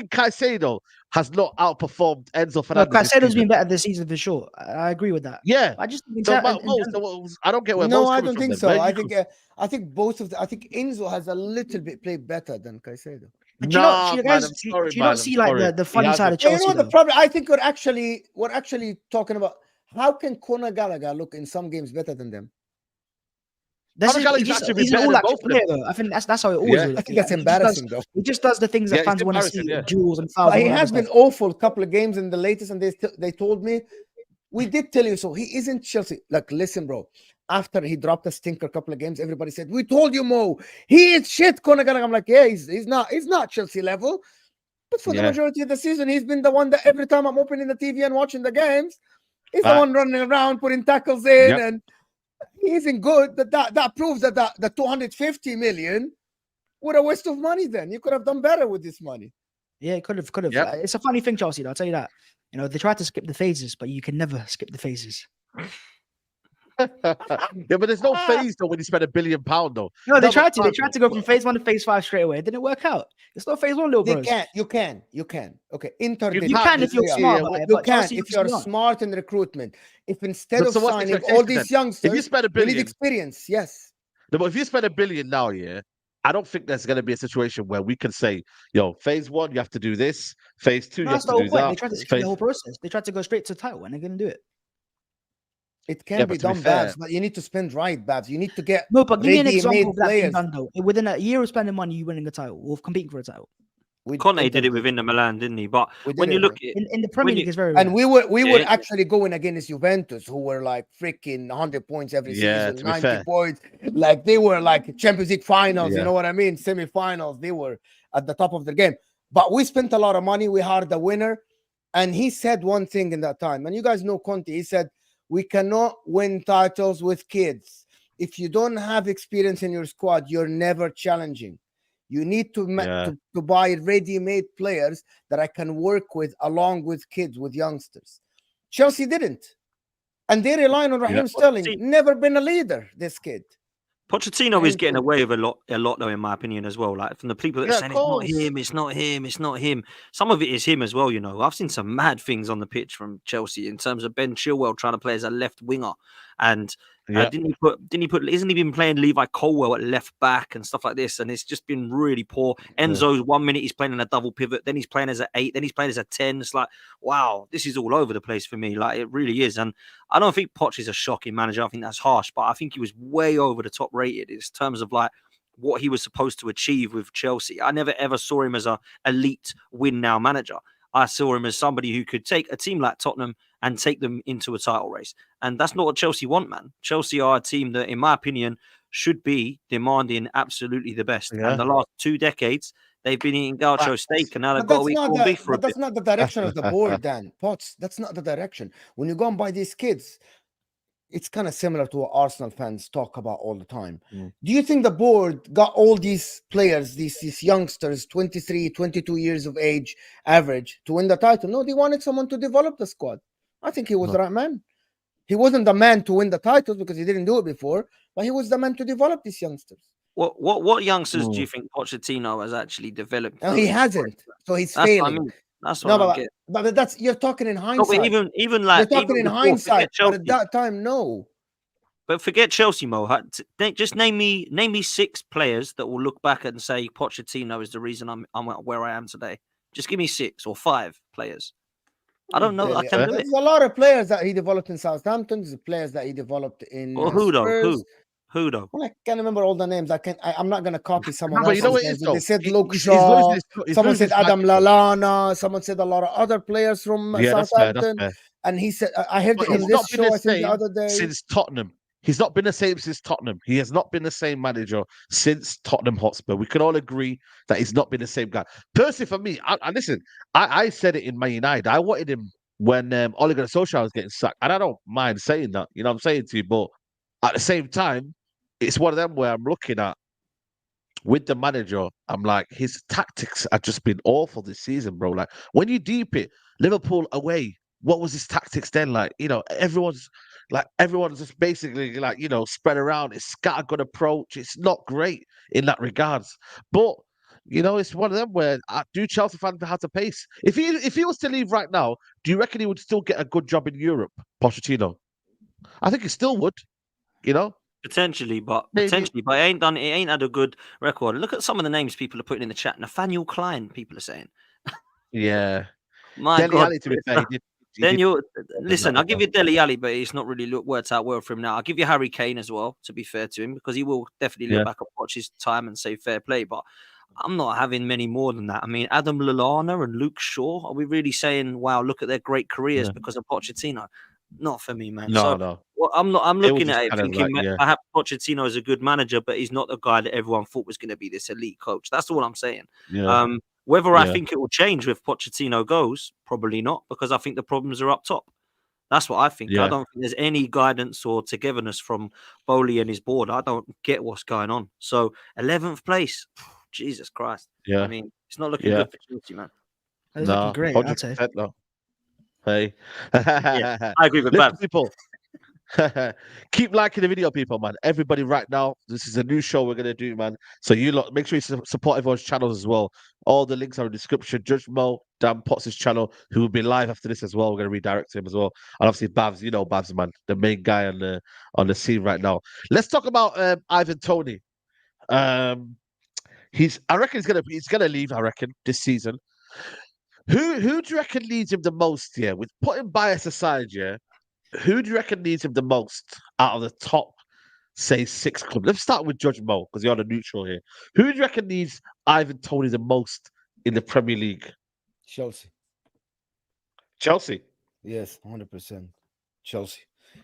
Caicedo has not outperformed Enzo Fernandez? No, Caicedo's been better this season for sure. I agree with that. Yeah. I just think I don't get where No, I don't think so. I think both of the. I think Enzo has a little bit played better than Caicedo. But do you not see like the funny side of Chelsea? You know the problem. I think we're actually talking about how can Conor Gallagher look in some games better than them. He's an all-action player, though. I think that's how it always is. I think that's embarrassing, though. He just does the things that fans want to see, duels and fouls. But he has been awful a couple of games in the latest, and they told me, we did tell you so. He isn't Chelsea. Like, listen, bro. After he dropped a stinker a couple of games, everybody said, we told you, Mo. He is shit, Conor Gallagher. I'm like, yeah, he's not Chelsea level. But for the majority of the season, he's been the one that every time I'm opening the TV and watching the games, he's the one running around, putting tackles in, and he isn't good. That proves that the 250 million were a waste of money. Then you could have done better with this money. Yeah, it could have. Yep. It's a funny thing, Chelsea. I'll tell you that. You know, they tried to skip the phases, but you can never skip the phases. Yeah, but there's no phase though when you spend £1 billion though. No, they tried to. They tried to go from phase 1 to phase 5 straight away. It didn't work out. It's not phase 1, little bros. You can. Okay, Inter. You can if you're smart. You can if you're smart in recruitment. If instead of signing all these youngsters, if you spend $1 billion, you need experience. Yes. No, but if you spend $1 billion now, I don't think there's going to be a situation where we can say, yo, phase 1, you have to do this. Phase 2, you have to do that. They tried to skip the whole process. They tried to go straight to the title, and they didn't do it. It can be done, Babs, but you need to spend right, Babs. You need to get but give me an example of that being done, though. Within a year of spending money, you winning a title or competing for a title. Conte did it within the Milan, didn't he? But when you look at in the Premier League, it's very and we were actually going against Juventus, who were like freaking 100 points every season, 90 points. Like they were like Champions League finals, you know what I mean? Semi-finals. They were at the top of the game. But we spent a lot of money. We hired the winner, and he said one thing in that time. And you guys know Conte. He said, we cannot win titles with kids. If you don't have experience in your squad, you're never challenging. You need to buy ready-made players that I can work with along with kids, with youngsters. Chelsea didn't. And they rely on Raheem Sterling. Never been a leader, this kid. Pochettino is getting away with a lot though, in my opinion, as well. Like from the people that are saying it's not him. Some of it is him as well, you know. I've seen some mad things on the pitch from Chelsea in terms of Ben Chilwell trying to play as a left winger And Yeah. didn't he put isn't he been playing Levi Colwell at left back and stuff like this? And it's just been really poor. Enzo's 1 minute he's playing in a double pivot, then he's playing as an 8, then he's playing as a 10. It's like, wow, this is all over the place for me. Like, it really is. And I don't think Poch is a shocking manager. I think that's harsh, but I think he was way over the top rated in terms of like what he was supposed to achieve with Chelsea. I never ever saw him as a elite win now manager. I saw him as somebody who could take a team like Tottenham and take them into a title race. And that's not what Chelsea want, man. Chelsea are a team that, in my opinion, should be demanding absolutely the best. Yeah. And the last 2 decades, they've been eating gaucho steak, and now they've But got to that's eat not corned beef the for a but that's bit. not the direction of the board, Dan Potts. That's not the direction. When you go and buy these kids, it's kind of similar to what Arsenal fans talk about all the time. Mm. Do you think the board got all these players, these youngsters, 23, 22 years of age average, to win the title? No, they wanted someone to develop the squad. I think he was No. the right man. He wasn't the man to win the title because he didn't do it before, but he was the man to develop these youngsters. What youngsters do you think Pochettino has actually developed? No, he hasn't. So he's That's what I failing. mean. That's No, what I get. but that's, you're talking in No, hindsight. but even You're like talking even in before, hindsight, forget but Chelsea. at that time, no. But forget Chelsea, Mo. Just name me 6 players that will look back and say Pochettino is the reason I'm where I am today. Just give me 6 or 5 players. I don't know. I can do it. There's a lot of players that he developed in Southampton. There's players that he developed in Well, who though? Spurs. Who though? Well, I can't remember all the names. I'm not going to copy someone No, but else's you know what it names. is, though? They said He- Luke he's Shaw. losing his- Someone losing said his Adam magic. Lallana. Someone said a lot of other players from Yeah, that's fair. That's Southampton. fair. And he said, I heard But it on he's this not been show, the I think the same other day. since Tottenham. He's not been the same since Tottenham. He has not been the same manager since Tottenham Hotspur. We can all agree that he's not been the same guy. Personally, for me, I listen, I said it in Man United. I wanted him when Ole Gunnar Solskjaer was getting sacked. And I don't mind saying that, you know what I'm saying to you. But at the same time, it's one of them where I'm looking at with the manager, I'm like, his tactics have just been awful this season, bro. Like, when you deep it, Liverpool away, what was his tactics then? Like, everyone's just basically like, spread around. It's scattergun approach. It's not great in that regards. But it's one of them where do Chelsea fans have to pace? If he was to leave right now, do you reckon he would still get a good job in Europe, Pochettino? I think he still would, Potentially, but Maybe. it ain't had a good record. Look at some of the names people are putting in the chat. Nathaniel Klein, people are saying. Yeah. My Dele God. Alli, to be fair, he Then did you that listen. I'll as give well. you Dele Alli, but it's not really worked out well for him now. I'll give you Harry Kane as well, to be fair to him, because he will definitely Yeah. look back and watch his time and say fair play. But I'm not having many more than that. I mean, Adam Lallana and Luke Shaw. Are we really saying, wow, look at their great careers Yeah. because of Pochettino? Not for me, man. No, So no. well, I'm It was looking just at it kind of thinking like, yeah. perhaps Pochettino is a good manager, but he's not the guy that everyone thought was going to be this elite coach. That's all I'm saying. Yeah. Whether I Yeah. think it will change if Pochettino goes, probably not, because I think the problems are up top. That's what I think. I Yeah. don't think there's any guidance or togetherness from Bowley and his board. I don't get what's going on. So 11th place, Jesus Christ. Yeah. I mean, it's not looking Yeah. good for Chelsea, man. It's looking great, I'd say. 100% no. Hey. I agree with Listen, Babs. people. Keep liking the video, people, man. Everybody right now, this is a new show we're going to do, man. So you lot, make sure you support everyone's channels as well. All the links are in the description. Judge Mo, Dan Potts' channel, who will be live after this as well. We're going to redirect him as well. And obviously, Babs, Babs, man, the main guy on the scene right now. Let's talk about Ivan Toney. I reckon he's gonna leave, I reckon, this season. Who do you reckon needs him the most here? With putting bias aside, yeah, who do you reckon needs him the most out of the top, say, 6 clubs? Let's start with Judge Mo, because you're the neutral here. Who do you reckon needs Ivan Toney the most in the Premier League? Chelsea. Chelsea. Yes, 100%. Chelsea.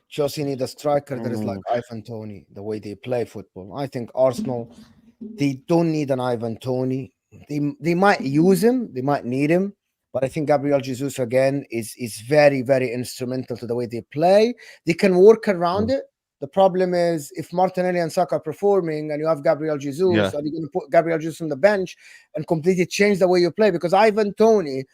Chelsea need a striker that is like Ivan Toney, the way they play football. I think Arsenal, they don't need an Ivan Toney. They might use him, they might need him, but I think Gabriel Jesus again is very, very instrumental to the way they play. They can work around it. The problem is if Martinelli and Saka are performing and you have Gabriel Jesus, are you going to put Gabriel Jesus on the bench and completely change the way you play? Because Ivan Toney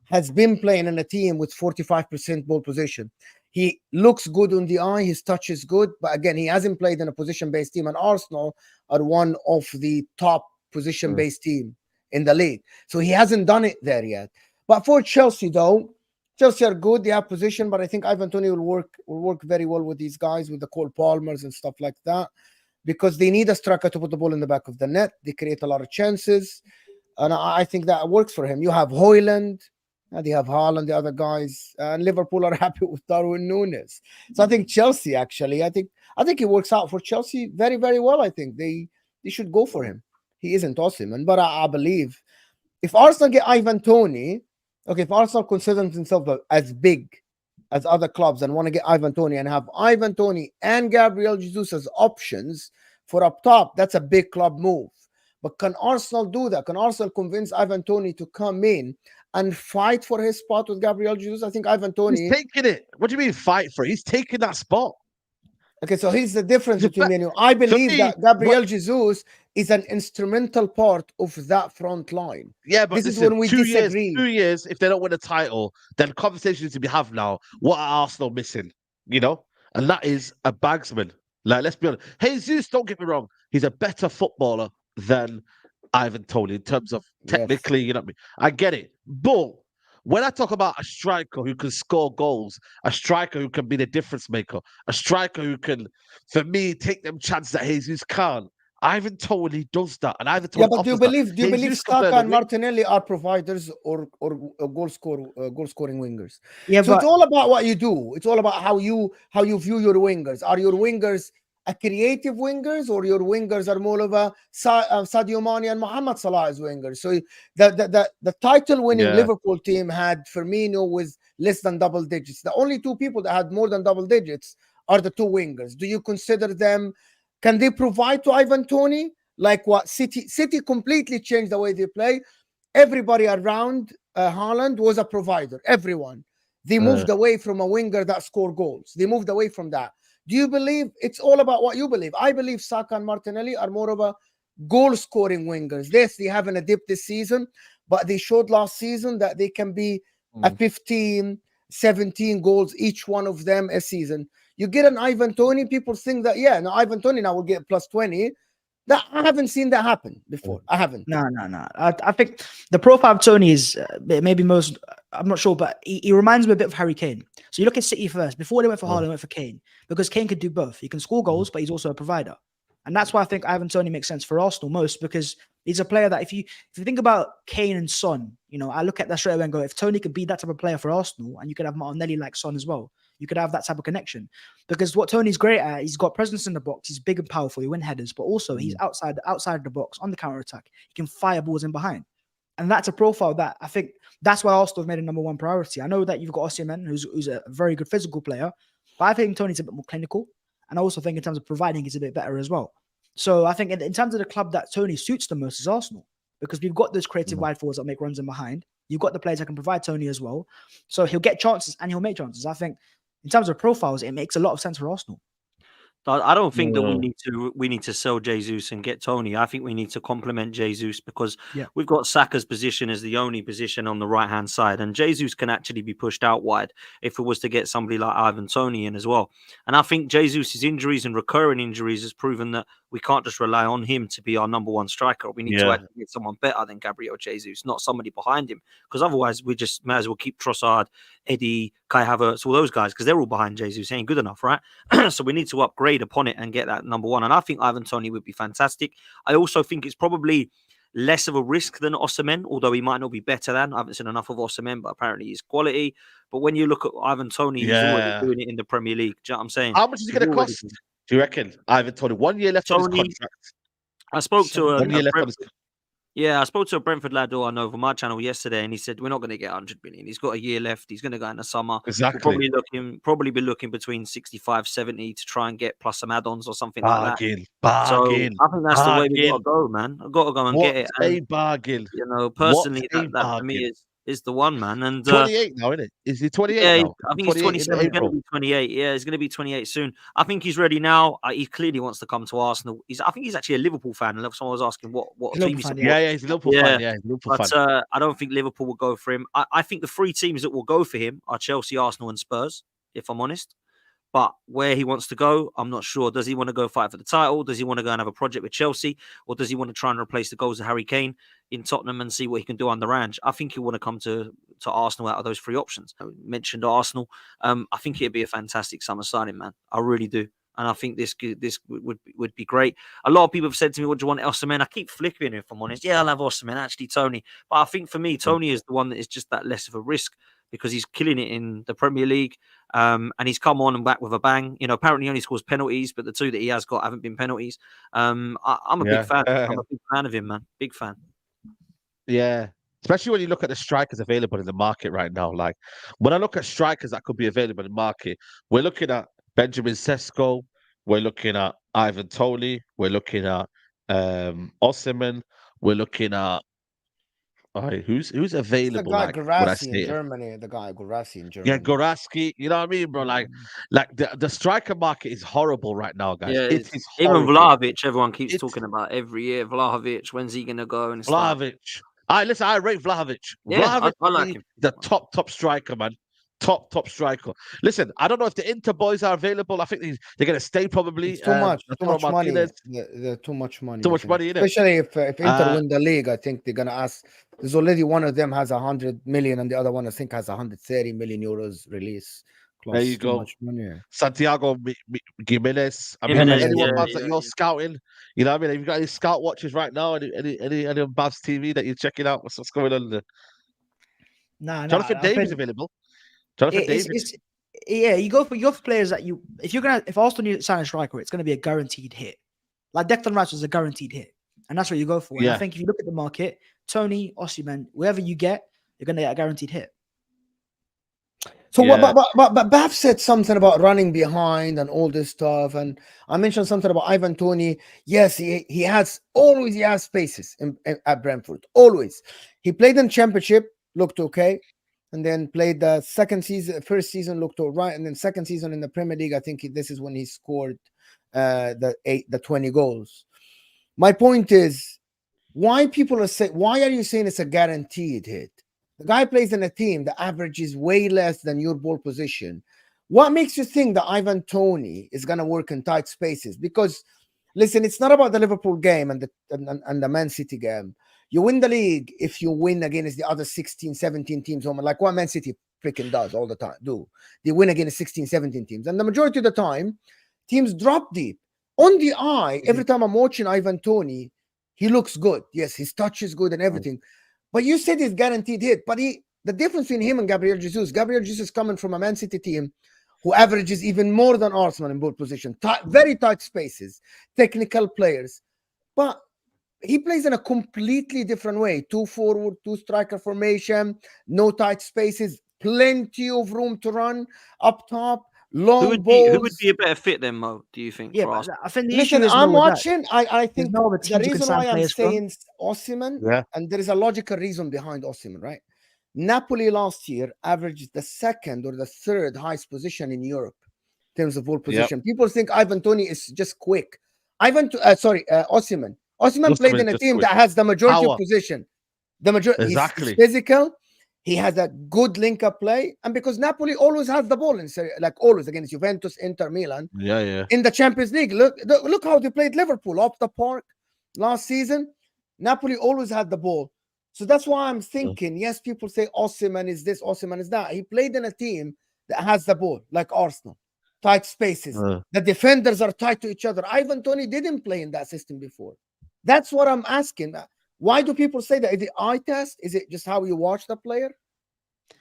has been playing in a team with 45% ball position. He looks good on the eye, his touch is good, but again, he hasn't played in a position-based team, and Arsenal are one of the top position-based team in the league. So he hasn't done it there yet. But for Chelsea, though, Chelsea are good. They have position, but I think Ivan Toney will work very well with these guys, with the Cole Palmers and stuff like that, because they need a striker to put the ball in the back of the net. They create a lot of chances, and I think that works for him. You have Hoyland, and they have Haaland, the other guys, and Liverpool are happy with Darwin Núñez. So I think Chelsea, actually, I think it works out for Chelsea very, very well. I think they should go for him. He isn't awesome, but I believe if Arsenal get Ivan Toney, okay, if Arsenal considers himself as big as other clubs and want to get Ivan Toney and have Ivan Toney and Gabriel Jesus as options for up top, that's a big club move. But can Arsenal do that? Can Arsenal convince Ivan Toney to come in and fight for his spot with Gabriel Jesus? I think Ivan Toney... He's taking it. What do you mean fight for it? He's taking that spot. Okay, so here's the difference between me and you. I believe that Gabriel Jesus is an instrumental part of that front line. Yeah, but this is when we disagree. 2 years, if they don't win a title, then conversations to be have now. What are Arsenal missing? You know, and that is a bagsman. Like, let's be honest. Jesus, don't get me wrong, he's a better footballer than Ivan Toney in terms of technically. Yes. You know what I mean? I get it, but when I talk about a striker who can score goals, a striker who can be the difference maker, a striker who can, for me, take them chances that Jesus can't, Ivan Toney does that. And Ivan Toney but do you believe Saka and Martinelli are providers or goal scoring wingers? Yeah, so it's all about what you do. It's all about how you view your wingers. Are your wingers a creative wingers, or your wingers are more of a Sadio Mane and Mohamed Salah as wingers? So the title-winning Liverpool team had Firmino with less than double digits. The only two people that had more than double digits are the two wingers. Do you consider them? Can they provide to Ivan Toney like what City completely changed the way they play? Everybody around Haaland was a provider. Everyone. They moved away from a winger that scored goals. They moved away from that. Do you believe it's all about what you believe? I believe Saka and Martinelli are more of a goal-scoring wingers. Yes, they haven't a dip this season, but they showed last season that they can be at 15, 17 goals, each one of them a season. You get an Ivan Toney, people think that, Ivan Toney now will get plus 20. That I haven't seen that happen before. I haven't. No. I think the profile of Toney is maybe most, I'm not sure, but he reminds me a bit of Harry Kane. So you look at City first. Before they went for Haaland, they went for Kane. Because Kane could do both. He can score goals, but he's also a provider. And that's why I think Ivan Toney makes sense for Arsenal most, because he's a player that if you think about Kane and Son, I look at that straight away and go, if Toney could be that type of player for Arsenal, and you could have Martinelli like Son as well, you could have that type of connection. Because what Tony's great at, he's got presence in the box, he's big and powerful, he wins headers, but also he's outside the box on the counter-attack. He can fire balls in behind. And that's a profile that I think that's why Arsenal have made a number one priority. I know that you've got Osimhen, who's a very good physical player, but I think Tony's a bit more clinical. And I also think in terms of providing, he's a bit better as well. So I think in terms of the club that Toney suits the most is Arsenal, because we've got those creative wide forwards that make runs in behind. You've got the players that can provide Toney as well. So he'll get chances and he'll make chances. I think in terms of profiles, it makes a lot of sense for Arsenal. I don't think that we need to sell Jesus and get Toney. I think we need to complement Jesus, because we've got Saka's position as the only position on the right-hand side, and Jesus can actually be pushed out wide if it was to get somebody like Ivan Toney in as well. And I think Jesus' injuries and recurring injuries has proven that we can't just rely on him to be our number one striker. We need to actually get someone better than Gabriel Jesus, not somebody behind him, because otherwise we just may as well keep Trossard, Eddie, Kai Havertz, all those guys, because they're all behind Jesus. He ain't good enough, right? So we need to upgrade upon it and get that number one. And I think Ivan Toney would be fantastic. I also think it's probably less of a risk than Osimhen, although he might not be better than. I haven't seen enough of Osimhen, but apparently he's quality. But when you look at Ivan Toney, he's already doing it in the Premier League. Do you know what I'm saying? How much is it going to cost, do you reckon, Ivan Toney? 1 year left on his contract. I spoke to 1 year left on his contract. Yeah, I spoke to a Brentford lad who I know from my channel yesterday, and he said, we're not going to get 100 million. He's got a year left. He's going to go in the summer. Exactly. We'll probably be looking between 65, 70 to try and get plus some add-ons or something like that. Bargain. So I think that's the way we got to go, man. I've got to go and get it. What a bargain. Personally, that for me is the one, man. And 28 now, isn't it? Is he 28 now? I think he's 27. He's going to be 28. Yeah, he's going to be 28 soon. I think he's ready now. He clearly wants to come to Arsenal. I think he's actually a Liverpool fan. And someone was asking what team he's supporting. Yeah, he's a Liverpool fan. Yeah, he's a Liverpool fan. But I don't think Liverpool will go for him. I think the three teams that will go for him are Chelsea, Arsenal, and Spurs, if I'm honest. But where he wants to go, I'm not sure. Does he want to go fight for the title? Does he want to go and have a project with Chelsea? Or does he want to try and replace the goals of Harry Kane in Tottenham and see what he can do under Ange? I think he'll want to come to Arsenal out of those three options. I mentioned Arsenal. I think it'd be a fantastic summer signing, man. I really do. And I think this would be great. A lot of people have said to me, "What do you want, Osimhen?" I keep flipping, if I'm honest. Yeah, I'll have Osimhen, actually, Toney. But I think for me, Toney is the one that is just that less of a risk because he's killing it in the Premier League. And he's come on and back with a bang. You know, apparently he only scores penalties, but the two that he has got haven't been penalties. I'm a big fan. I'm a big fan of him, man. Big fan. Yeah. Especially when you look at the strikers available in the market right now. Like when I look at strikers that could be available in the market, we're looking at Benjamin Sesko, we're looking at Ivan Toney, we're looking at Osimhen, we're looking at who's It's the available guy like when I Garassi in say it. Germany. The guy Garassi in Yeah, Germany. Goraski, you know what I mean, bro? Like the striker market is horrible right now, guys. Yeah, It is even horrible. Vlahovic, everyone keeps It's talking about every year. Vlahovic, when's he gonna go? And it's like, Vlahovic. Listen, I rate Vlahovic. yeah, Vlahovic I for like me, him. the top striker, man. Top striker. Listen, I don't know if the Inter boys are available. I think they're gonna stay probably. It's too much money. Martinez. They're too much money. Too I much think. money in it. Especially if Inter win the league, I think they're gonna ask. There's already one of them has 100 million, and the other one I think has 130 million euros release. Clause. There you Too go. much money. Santiago Gimenez. I mean, Jimenez, anyone yeah, Babs that you're scouting, you know what I mean? Have you got any scout watches right now? Any on Babs TV that you're checking out? What's going on there? Nah. Jonathan I Davis think available. Jonathan Davis. Yeah, you go for players that if Arsenal need to sign a striker, it's gonna be a guaranteed hit. Like Declan Rice was a guaranteed hit, and that's what you go for. And I think if you look at the market, Toney, Osimhen, whoever you get, you're gonna get a guaranteed hit. So but Bab said something about running behind and all this stuff, and I mentioned something about Ivan Toney. Yes, he has spaces at Brentford. Always, he played in Championship, looked okay, and then played the first season looked all right, and then second season in the Premier League, I think this is when he scored the 20 goals. My point is, why are you saying it's a guaranteed hit? The guy plays in a team that averages way less than your ball position. What makes you think that Ivan Toney is going to work in tight spaces? Because, listen, it's not about the Liverpool game and the Man City game. You win the league if you win against the other 16, 17 teams, like what Man City freaking does all the time. They win against 16, 17 teams. And the majority of the time, teams drop deep. On the eye, every time I'm watching Ivan Toney, he looks good. Yes, his touch is good and everything. But you said he's guaranteed hit. But the difference between him and Gabriel Jesus is coming from a Man City team who averages even more than Arsenal in ball position. Very tight spaces, technical players. But he plays in a completely different way. 2 forward, 2 striker formation, no tight spaces, plenty of room to run up top. Who would be a better fit than Mo, do you think? Yeah, for I think the Listen, issue is I'm watching. I think no the reason why I'm saying Osimhen, Yeah. and there is a logical reason behind Osimhen, right? Napoli last year averaged the second or the third highest position in Europe in terms of ball position. Yep. People think Ivan Toney is just quick. Osimhen. Osimhen played in a team that has the majority of position. The majority. Exactly. He's physical. He has a good link-up play, and because Napoli always has the ball in Serie, like always against Juventus, Inter, Milan. Yeah. In the Champions League, look how they played Liverpool up the park last season. Napoli always had the ball, so that's why I'm thinking. Yes, people say Osimhen is this, Osimhen is that. He played in a team that has the ball, like Arsenal, tight spaces. The defenders are tight to each other. Ivan Toney didn't play in that system before. That's what I'm asking. Why do people say that? Is it eye test? Is it just how you watch the player?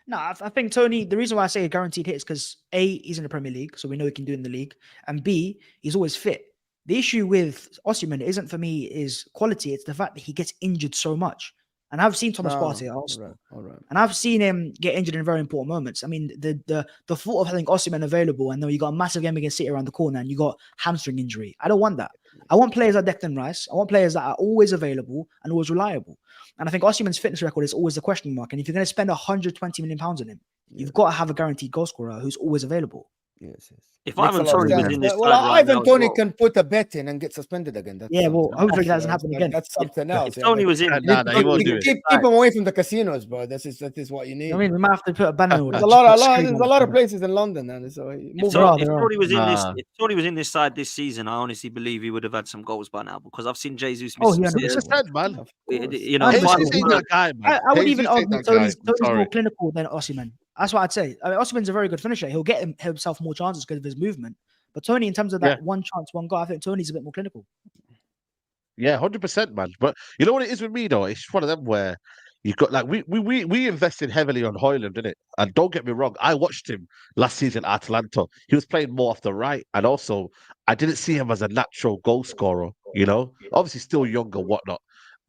No, I think Toney, the reason why I say a guaranteed hit is because A, he's in the Premier League, so we know he can do in the league. And B, he's always fit. The issue with Osimhen isn't for me is quality, it's the fact that he gets injured so much. And I've seen Thomas Partey at Arsenal. All right. And I've seen him get injured in very important moments. I mean, the thought of having Osimhen available and then you got a massive game against City around the corner and you got hamstring injury. I don't want that. I want players like Declan Rice. I want players that are always available and always reliable. And I think Osimhen's fitness record is always a question mark. And if you're going to spend £120 million on him, you've got to have a guaranteed goal scorer who's always available. Yes. If Makes a Ivan lot of Toney was sense. in this Well, side right Ivan now as Toney well, can put a bet in and get suspended again. That's Yeah, well, something hopefully else. that doesn't happen again. That's something else. if Toney was in, Nah, he won't do it. Keep him away from the casinos, bro. That is what you You know need. what I mean, we might have to put a ban on all that. There's a lot of places in London, and so move There are, on. if there are. Toney was in this, Nah. if Toney was in this side this season, I honestly believe he would have had some goals by now because I've seen Jesus Oh, miss he some understood. serious. 100%, man. Of course. You know, Jesus final ain't third. that guy, man. I would Jesus even ain't argue that guy. Tony's I'm more sorry. clinical than Osimhen. That's what I'd say. I mean, Osimhen's a very good finisher. He'll get himself more chances because of his movement. But Toney, in terms of that one chance, one goal, I think Tony's a bit more clinical. Yeah, 100%, man. But you know what it is with me though? It's one of them where you got like we invested heavily on Højlund, didn't it? And don't get me wrong, I watched him last season at Atalanta. He was playing more off the right, and also I didn't see him as a natural goal scorer. You know, obviously still young and whatnot.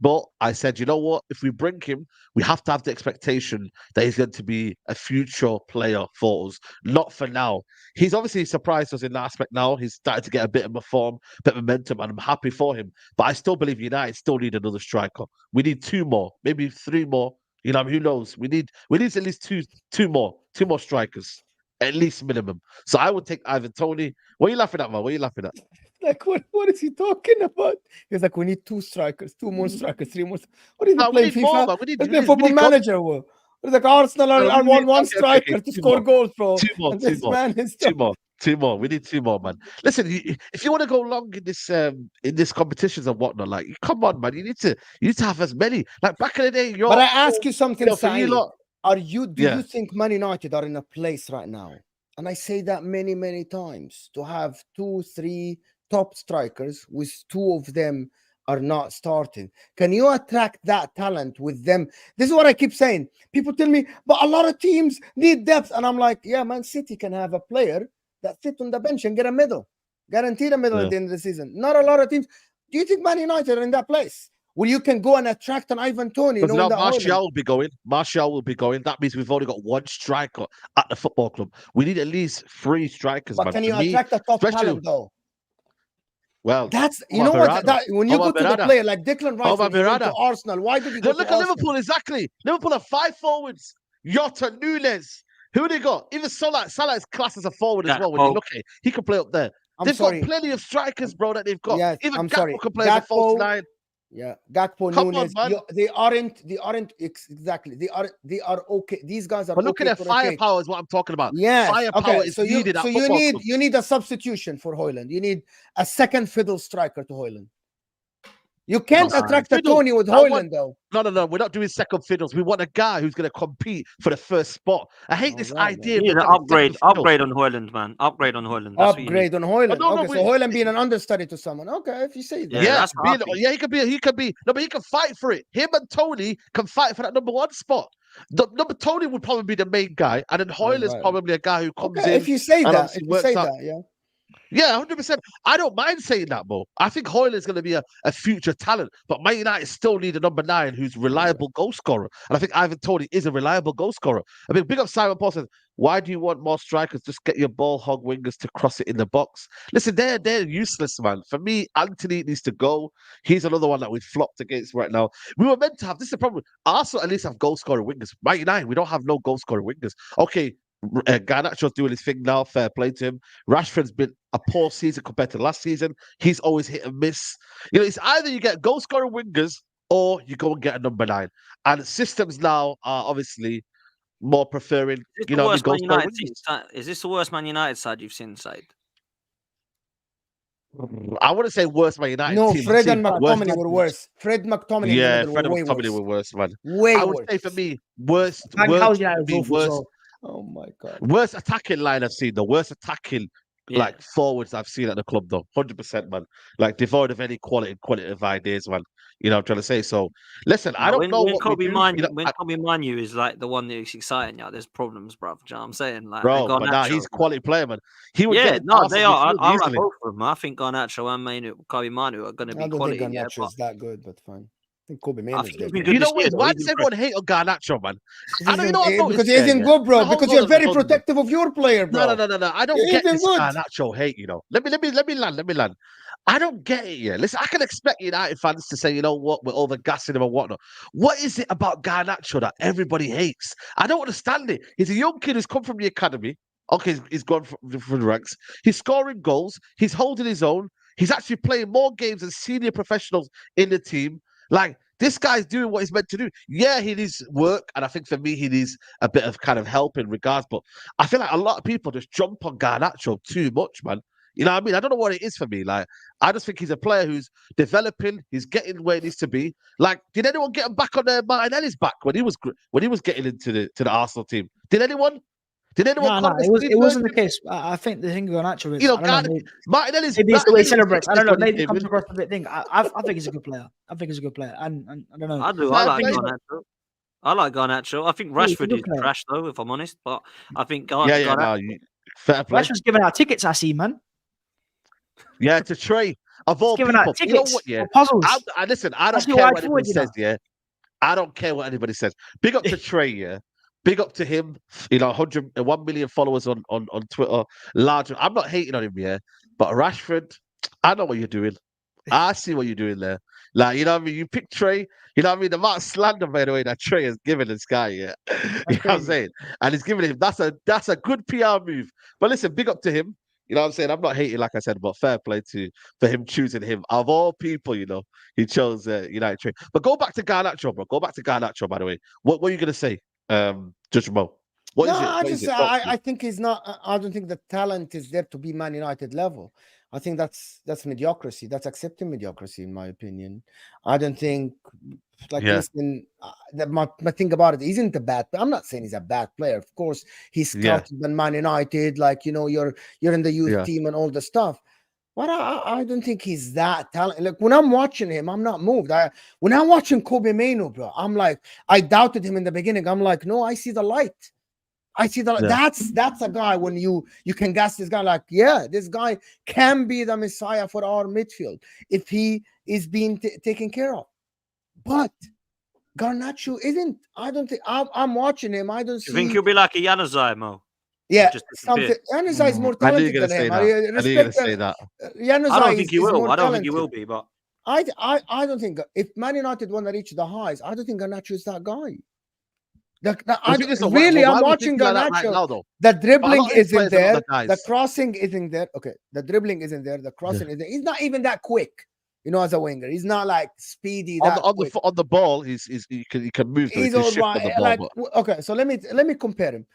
But I said, you know what? If we bring him, we have to have the expectation that he's going to be a future player for us, not for now. He's obviously surprised us in that aspect now. He's started to get a bit of a form, bit of momentum, and I'm happy for him. But I still believe United still need another striker. We need two more, maybe three more. You know, who knows? We need at least two more strikers, at least minimum. So I would take Ivan Toney. What are you laughing at, man? What are you laughing at? Like, what is he talking about? He's like, we need two strikers, two more strikers, three more. What is he No, we playing need more, FIFA? man. Let's play Football Manager. What is like Arsenal are one striker to two score more. goals, bro. Two more, And two this more. man is Two more. We need two more, man. Listen, if you want to go long in this competitions and whatnot, like, come on, man. You need to have as many. Like back in the day, But I ask you something, for you Saeed. lot, Do you think Man United are in a place right now? And I say that many, many times, to have 2, 3 top strikers, with 2 of them are not starting. Can you attract that talent with them? This is what I keep saying. People tell me, but a lot of teams need depth. And I'm like, yeah, Man City can have a player that sit on the bench and get a medal. Guaranteed a medal at the end of the season. Not a lot of teams. Do you think Man United are in that place? Well, you can go and attract an Ivan Toney. Because now Martial will be going. Martial will be going. That means we've only got one striker at the football club. We need at least 3 strikers. But man. can you attract a top talent though? Well, that's you know what that when you go to the player like Declan Rice when he went to Arsenal, why did he go to look Arsenal? At Liverpool, exactly. Liverpool have 5 forwards. Jota, Nunes. Who they got? Even Salah is classed as a forward as well. When you look at it, he can play up there. They've got plenty of strikers, bro, that they've got. Yes, Even Gakpo can play as a false 9. Yeah, Gakpo, Nunes. They aren't exactly. They are okay. These guys are. But look at their firepower is what I'm talking about. Yeah, firepower is needed. So you need a substitution for Højlund. You need a second fiddle striker to Højlund. You can't attract a Toney with Højlund, though. No. We're not doing second fiddles. We want a guy who's going to compete for the first spot. I hate this idea. You need an upgrade on Højlund, man. Upgrade on Højlund. Upgrade on Højlund. Okay, so Højlund being an understudy to someone. Okay, if you say that. He could be. No, but he can fight for it. Him and Toney can fight for that number 1 spot. Number Toney would probably be the main guy, and then Højlund's probably a guy who comes in. If you say that, yeah. Yeah, 100%. I don't mind saying that, Mo. I think Højlund is going to be a future talent, but Man United still need a number 9 who's reliable goal scorer. And I think Ivan Toney is a reliable goal scorer. I mean, big up Simon Paul says, why do you want more strikers? Just get your ball hog wingers to cross it in the box. Listen, they're useless, man. For me, Anthony needs to go. He's another one that we've flopped against right now. We were meant to have, this is the problem. Arsenal at least have goal scoring wingers. Man United, we don't have no goal scoring wingers. Okay, Garnacho's doing his thing now. Fair play to him. Rashford's been a poor season compared to last season. He's always hit and miss. You know, it's either you get goal scoring wingers or you go and get a number 9. And systems now are obviously more preferring. You know, goal scoring wingers. Is this the worst Man United side you've seen, Said? I wouldn't say worst Man United. No, team. Fred and McTominay were worse. Fred McTominay. Yeah, Fred and McTominay were worse, man. I would say for me, worst. Oh my God. Worst attacking line I've seen, the worst attacking like forwards I've seen at the club, though. 100%, man. Like devoid of any qualitative ideas, man. You know what I'm trying to say? So listen, I don't know when what Kobe Manu is like the one that's exciting, there's problems, bro. Do you know what I'm saying? Like, bro, but now he's a quality player, man. He would get they are. I like both of them. I think Garnacho and Kobe Manu are going to be quality. I don't think Garnacho is that good, but fine. I think Kobe Manu is good. You know what? Why does everyone hate on Garnacho, man? I don't know. Because he isn't good, bro. Because you're very protective of your player, bro. No. I don't get this Garnacho hate. You know. Let me land. I don't get it yet. Listen, I can expect United fans to say, you know what, we're overgassing him and whatnot. What is it about Garnacho that everybody hates? I don't understand it. He's a young kid who's come from the academy. Okay, he's gone from the ranks. He's scoring goals. He's holding his own. He's actually playing more games than senior professionals in the team. Like, this guy's doing what he's meant to do. Yeah, he needs work, and I think for me, he needs a bit of kind of help in regards. But I feel like a lot of people just jump on Garnacho too much, man. You know what I mean? I don't know what it is for me. Like, I just think he's a player who's developing. He's getting where he needs to be. Like, did anyone get him back on Martinelli's back when he was getting into the Arsenal team? Did anyone? Did anyone No, call him a it speed wasn't the version? case. I think the thing with Garnacho You is, know, I don't know, Martinelli's maybe it's the way he celebrates. I don't know, when he maybe it came comes in. across a bit thing. I think he's a good player. I think he's a good player, and I don't know. I do. I Fair like play. Garnacho. I like Garnacho. I think Yeah, he's a Rashford good is player. trash, though, if I'm honest. But I think Yeah, Garnacho. no, fair play. Rashford's giving out tickets. I see, man. Yeah, to Trey, of He's all giving out people. You know tickets what? Yeah, for puzzles. listen. I That's don't your care wide what forward, anybody you know. says. Yeah, I don't care what anybody says. Big up to Trey. Yeah, big up to him. You know, 1 million followers on Twitter. Large. I'm not hating on him. Yeah, but Rashford, I know what you're doing. I see what you're doing there. Like, you know what I mean? You pick Trey, you know what I mean? The amount of slander, by the way, that Trey has given this guy, yeah. You know That's what I'm crazy. saying? And he's giving him that's a good PR move. But listen, big up to him. You know what I'm saying? I'm not hating, like I said, but fair play for him choosing him. Of all people, you know, he chose United Trey. But go back to Garnacho, bro. Go back to Garnacho, by the way. What are you gonna say? Judge Mo. What No, is it? I What is just it? Talk to me. I think he's not. I don't think the talent is there to be Man United level. I think that's mediocrity. That's accepting mediocrity, in my opinion. I don't think. Like, Yeah, listen, my thing about it isn't a bad. I'm not saying he's a bad player. Of course, he's yeah, scouted by Man United. Like, you know, you're in the youth yeah. team and all the stuff. But I don't think he's that talented. Like, when I'm watching him, I'm not moved. When I'm watching Kobe Mano, bro, I'm like, I doubted him in the beginning. I'm like, no, I see the light. I see that. Yeah. That's a guy when you can gas this guy, like, yeah, this guy can be the messiah for our midfield if he is being taken care of. But Garnacho isn't. I don't think. I'm watching him. I don't Do you think see. he'll be like a Januzaj, Mo? Yeah, Just something. disappear? Januzaj is more I knew you talented were gonna than say him. I that. I knew you were gonna respect say that. I don't Januzaj think he is will. more I don't think he talented. will be, but I don't think if Man United want to reach the highs, I don't think Garnacho is that guy. I think it's Really, I'm why we watching thinking like that right Garnacho. now, though? The But a dribbling lot of these isn't players are not the there. The guys. crossing isn't there. Okay, the dribbling isn't there. The crossing isn't. He's not even that quick. You know, as a winger, he's not like speedy that quick. On the ball, he can move though. He He's can all shift on the right. ball, Like, but okay, so let me compare him.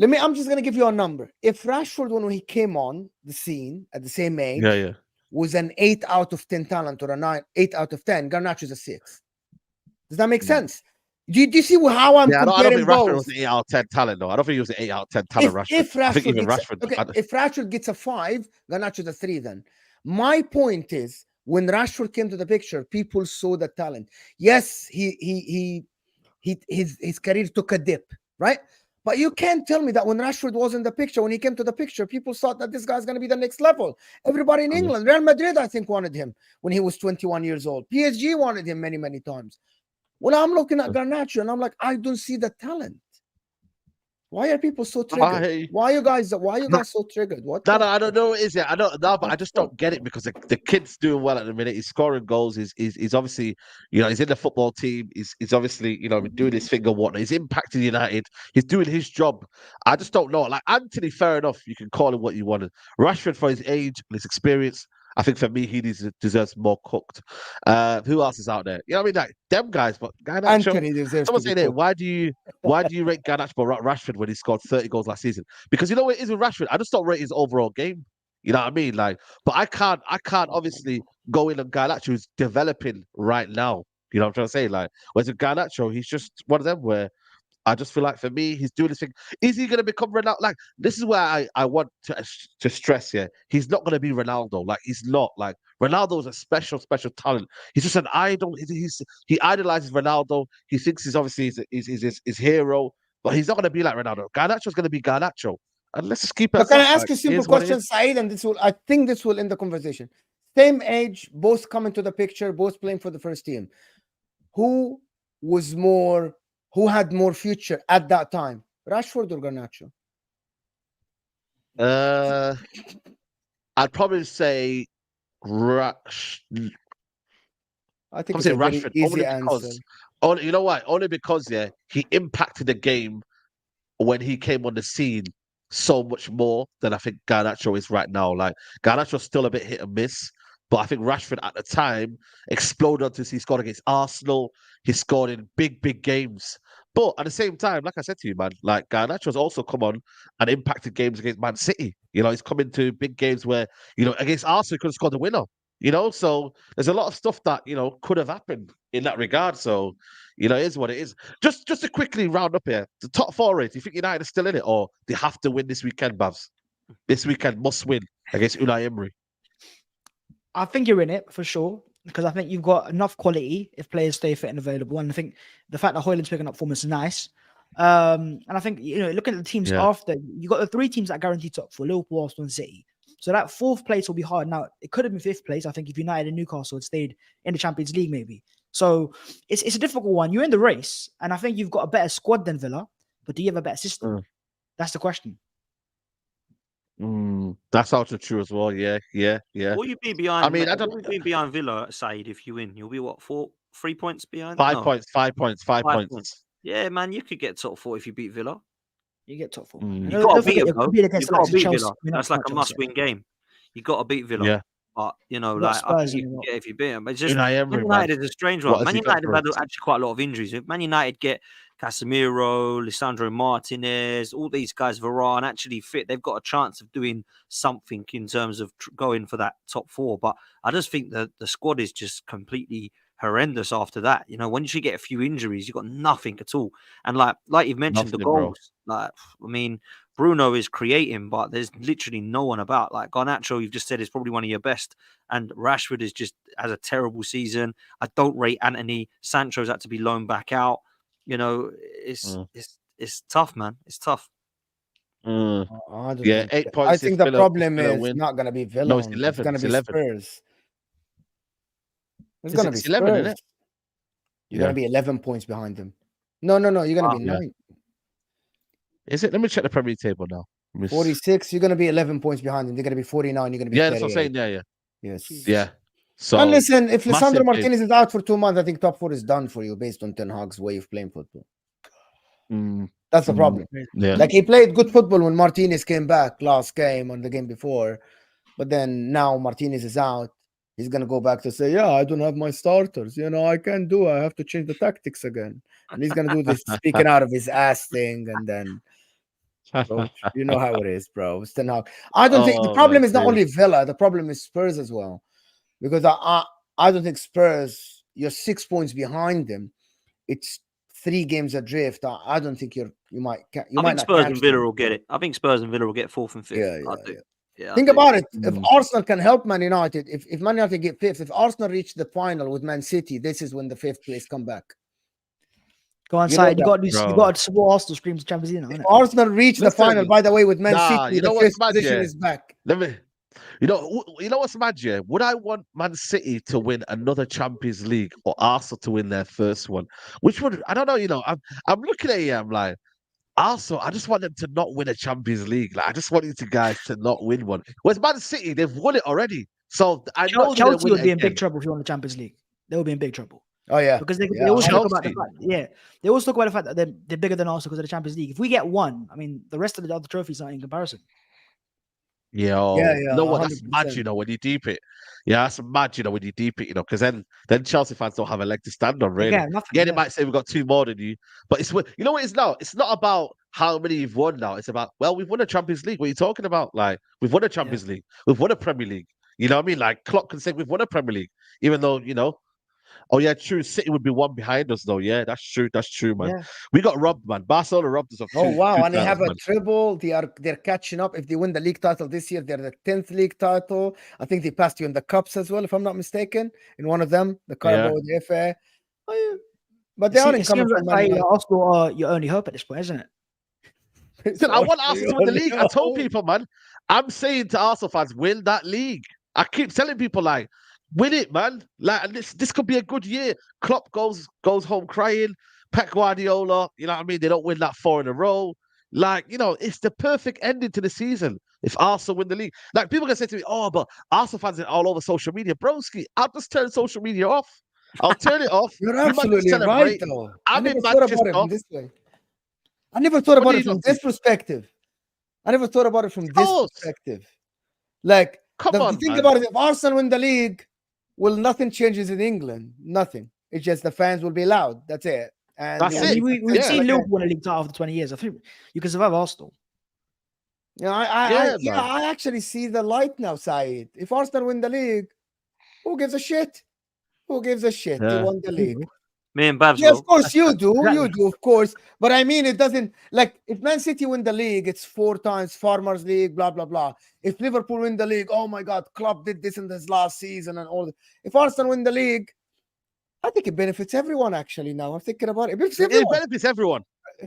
I'm just gonna give you a number. If Rashford, when he came on the scene at the same age, yeah. was an 8 out of 10 talent or a 8 out of 10, Garnacho's a 6. Does that make sense? Do you see how I'm Yeah, I don't comparing think Rashford both? was an 8 out of 10 talent though. I don't think he was an 8 out of 10 talent. Rashford. If I think Rashford even gets Rashford. if Rashford gets a 5, Garnacho's a 3. Then my point is, when Rashford came to the picture, people saw the talent. Yes, his career took a dip, right? But you can't tell me that when Rashford was in the picture, when he came to the picture, people thought that this guy's going to be the next level. Everybody in England, Real Madrid, I think, wanted him when he was 21 years old. PSG wanted him many, many times. Well, I'm looking at Garnacho and I'm like, I don't see the talent. Why are people so triggered? Why you guys so triggered? What? No, I don't know what it is. Yeah, I don't know, but I just fuck? don't get it because the kid's doing well at the minute. He's scoring goals. He's obviously, you know, he's in the football team. He's obviously, you know, doing his thing and whatnot. He's impacting United. He's doing his job. I just don't know. Like Anthony, fair enough. You can call him what you want. Rashford, for his age and his experience, I think for me, he deserves more cooked. Who else is out there? You know what I mean? Like them guys, but Garnacho. Anthony deserves Someone to be saying, cooked. why do you rate Garnacho but Rashford when he scored 30 goals last season? Because you know what it is with Rashford? I just don't rate his overall game. You know what I mean? Like, but I can't obviously go in on Garnacho who's developing right now. You know what I'm trying to say? Like, whereas with Garnacho, he's just one of them where I just feel like for me, he's doing this thing. Is he going to become Ronaldo? Like, this is where I want to stress here. He's not going to be Ronaldo. Like, he's not. Like, Ronaldo is a special talent. He's just an idol. He idolizes Ronaldo. He thinks he's obviously his hero, but he's not going to be like Ronaldo. Garnacho's going to be Garnacho. And let's just keep it So as can I that. ask Like, you a simple here's what it question, is. Saeed? And I think this will end the conversation. Same age, both coming to the picture, both playing for the first team. Who had more future at that time? Rashford or Garnacho? I'd probably say I think I'm it's a saying very Rashford easy answer. you know why? Only because he impacted the game when he came on the scene so much more than I think Garnacho is right now. Like Garnacho's still a bit hit and miss, but I think Rashford at the time exploded onto he scored against Arsenal. He scored in big games. But at the same time, like I said to you, man, like Garnacho's also come on and impacted games against Man City. You know, he's come into big games where, you know, against Arsenal, he could have scored the winner. You know, so there's a lot of stuff that, you know, could have happened in that regard. So, you know, it is what it is. Just to quickly round up here, the top four race, do you think United are still in it or they have to win this weekend, Babs? This weekend must win against Unai Emery. I think you're in it for sure because I think you've got enough quality if players stay fit and available. And I think the fact that Hoyland's picking up form is nice. And I think, you know, looking at the teams after, you got the three teams that guarantee top for Liverpool, Arsenal, and City. So that fourth place will be hard. Now, it could have been fifth place. I think if United and Newcastle had stayed in the Champions League, maybe. So it's a difficult one. You're in the race, and I think you've got a better squad than Villa, but do you have a better system? That's the question. That's also true as well. Yeah. Will you be behind? I mean, I don't will you be behind Villa, Said, if you win? You'll be what, 3 points behind? 5 points, 5 points, 5 points. Yeah, man, you could get top 4 if you beat Villa. You get top 4. You got to beat them, though. You got to beat Villa. That's like a must-win game. You got to beat Villa. Yeah. But, you know, like, I think you can get if you beat them. It's just, Man Emery, United is a strange one. Man United have had us? actually quite a lot of injuries. If Man United get Casemiro, Lisandro Martinez, all these guys, Varane, actually fit, they've got a chance of doing something in terms of going for that top 4. But I just think that the squad is just completely horrendous after that. You know, once you get a few injuries, you've got nothing at all. And like you've mentioned, the goals. Like, I mean, Bruno is creating, but there's literally no one about. Like Garnacho, you've just said, is probably one of your best, and Rashford is just has a terrible season. I don't rate Anthony. Sancho's had to be loaned back out. You know, it's tough, man. It's tough. Yeah, 8 points. I think the problem is not going to be Villa. No, it's 11. It's going to be 11. Spurs. It's going to be 11, Spurs. isn't it? You're going to be 11 points behind them. No. You're going to be 9. Is it? Let me check the Premier League table now. 46. You're going to be 11 points behind them. They're going to be 49. You're going to be 38. That's what I'm saying. Yeah. Yes. Yeah. So, and listen, if Lisandro Martinez is out for 2 months, I think top 4 is done for you based on Ten Hag's way of playing football. That's the problem. Yeah. Like he played good football when Martinez came back last game or the game before, but then now Martinez is out. He's gonna go back to say, "Yeah, I don't have my starters. You know, I can't do. I have to change the tactics again." And he's gonna do this speaking out of his ass thing, and then, bro, you know how it is, bro. It's Ten Hag. I don't think the problem is not only Villa. The problem is Spurs as well, because I don't think Spurs. You're 6 points behind them. It's 3 games adrift. I don't think you might. I think Spurs and Villa will get it. I think Spurs and Villa will get 4th and 5th. Yeah, think about it. If Arsenal can help Man United, if Man United get 5th, if Arsenal reach the final with Man City, this is when the 5th place come back. Go on, side. You got to support Arsenal screams Champions League. If Arsenal reach the final, by the way, with Man City, the 5th position is back. You know what's mad, yeah? Would I want Man City to win another Champions League or Arsenal to win their first one? Which one? I don't know. You know, I'm looking at you. I'm like, also, I just want them to not win a Champions League. Like, I just want you guys to not win one. Whereas Man City, they've won it already. So I know Chelsea would be in big trouble if you won the Champions League. They would be in big trouble. Oh yeah, because they always talk about the fact. They always talk about the fact that they're bigger than Arsenal because of the Champions League. If we get one, I mean, the rest of the other trophies aren't in comparison. Yeah. You know what? That's mad, you know, when you deep it. Yeah, that's mad, you know, when you deep it, you know, because then Chelsea fans don't have a leg to stand on, really. They might say we've got 2 more than you, but it's, you know what it's now? It's not about how many you've won now. It's about, well, we've won a Champions League. What are you talking about? Like, we've won a Champions League. We've won a Premier League. You know what I mean? Like, Klopp can say we've won a Premier League, even though, you know, oh yeah, true. City would be 1 behind us, though. Yeah, that's true. That's true, man. Yeah. We got robbed, man. Barcelona robbed us of 2. Oh wow, and they have a treble. They're catching up. If they win the league title this year, they're the 10th league title. I think they passed you in the cups as well, if I'm not mistaken. In one of them, the Carabao, the FA. Oh, yeah. But they aren't coming from Arsenal are your only hope at this point, isn't it? I want Arsenal to win the league. I told people, man. I'm saying to Arsenal fans, win that league. I keep telling people, like, win it, man. Like, this could be a good year. Klopp goes home crying. Pep Guardiola, you know what I mean? They don't win that 4 in a row. Like, you know, it's the perfect ending to the season if Arsenal win the league. Like, people can say to me, oh, but Arsenal fans are all over social media. Broski, I'll just turn social media off. I'll turn it off. You're absolutely right, though. I never thought about it from this way. I never thought about it from this perspective. I never thought about it from this course. perspective. Like, Come the on, thing man. about it, if Arsenal win the league, well, nothing changes in England. Nothing. It's just the fans will be loud. That's it. And That's Yeah, we'll I it. mean, be we've Yeah. seen like that. Liverpool win a league title after 20 years. I think you can survive Arsenal. You know, Yeah, man. I actually see the light now, Saeed. If Arsenal win the league, who gives a shit? Who gives a shit? They Yeah. won the league. Me and Babs Yeah, will. of course you do. Exactly. You do, of course. But I mean, it doesn't like if Man City win the league, it's 4 times Farmers League, blah blah blah. If Liverpool win the league, oh my God, Klopp did this in this last season and all. If Arsenal win the league, I think it benefits everyone. Actually, now I'm thinking about it, it benefits It everyone. benefits everyone.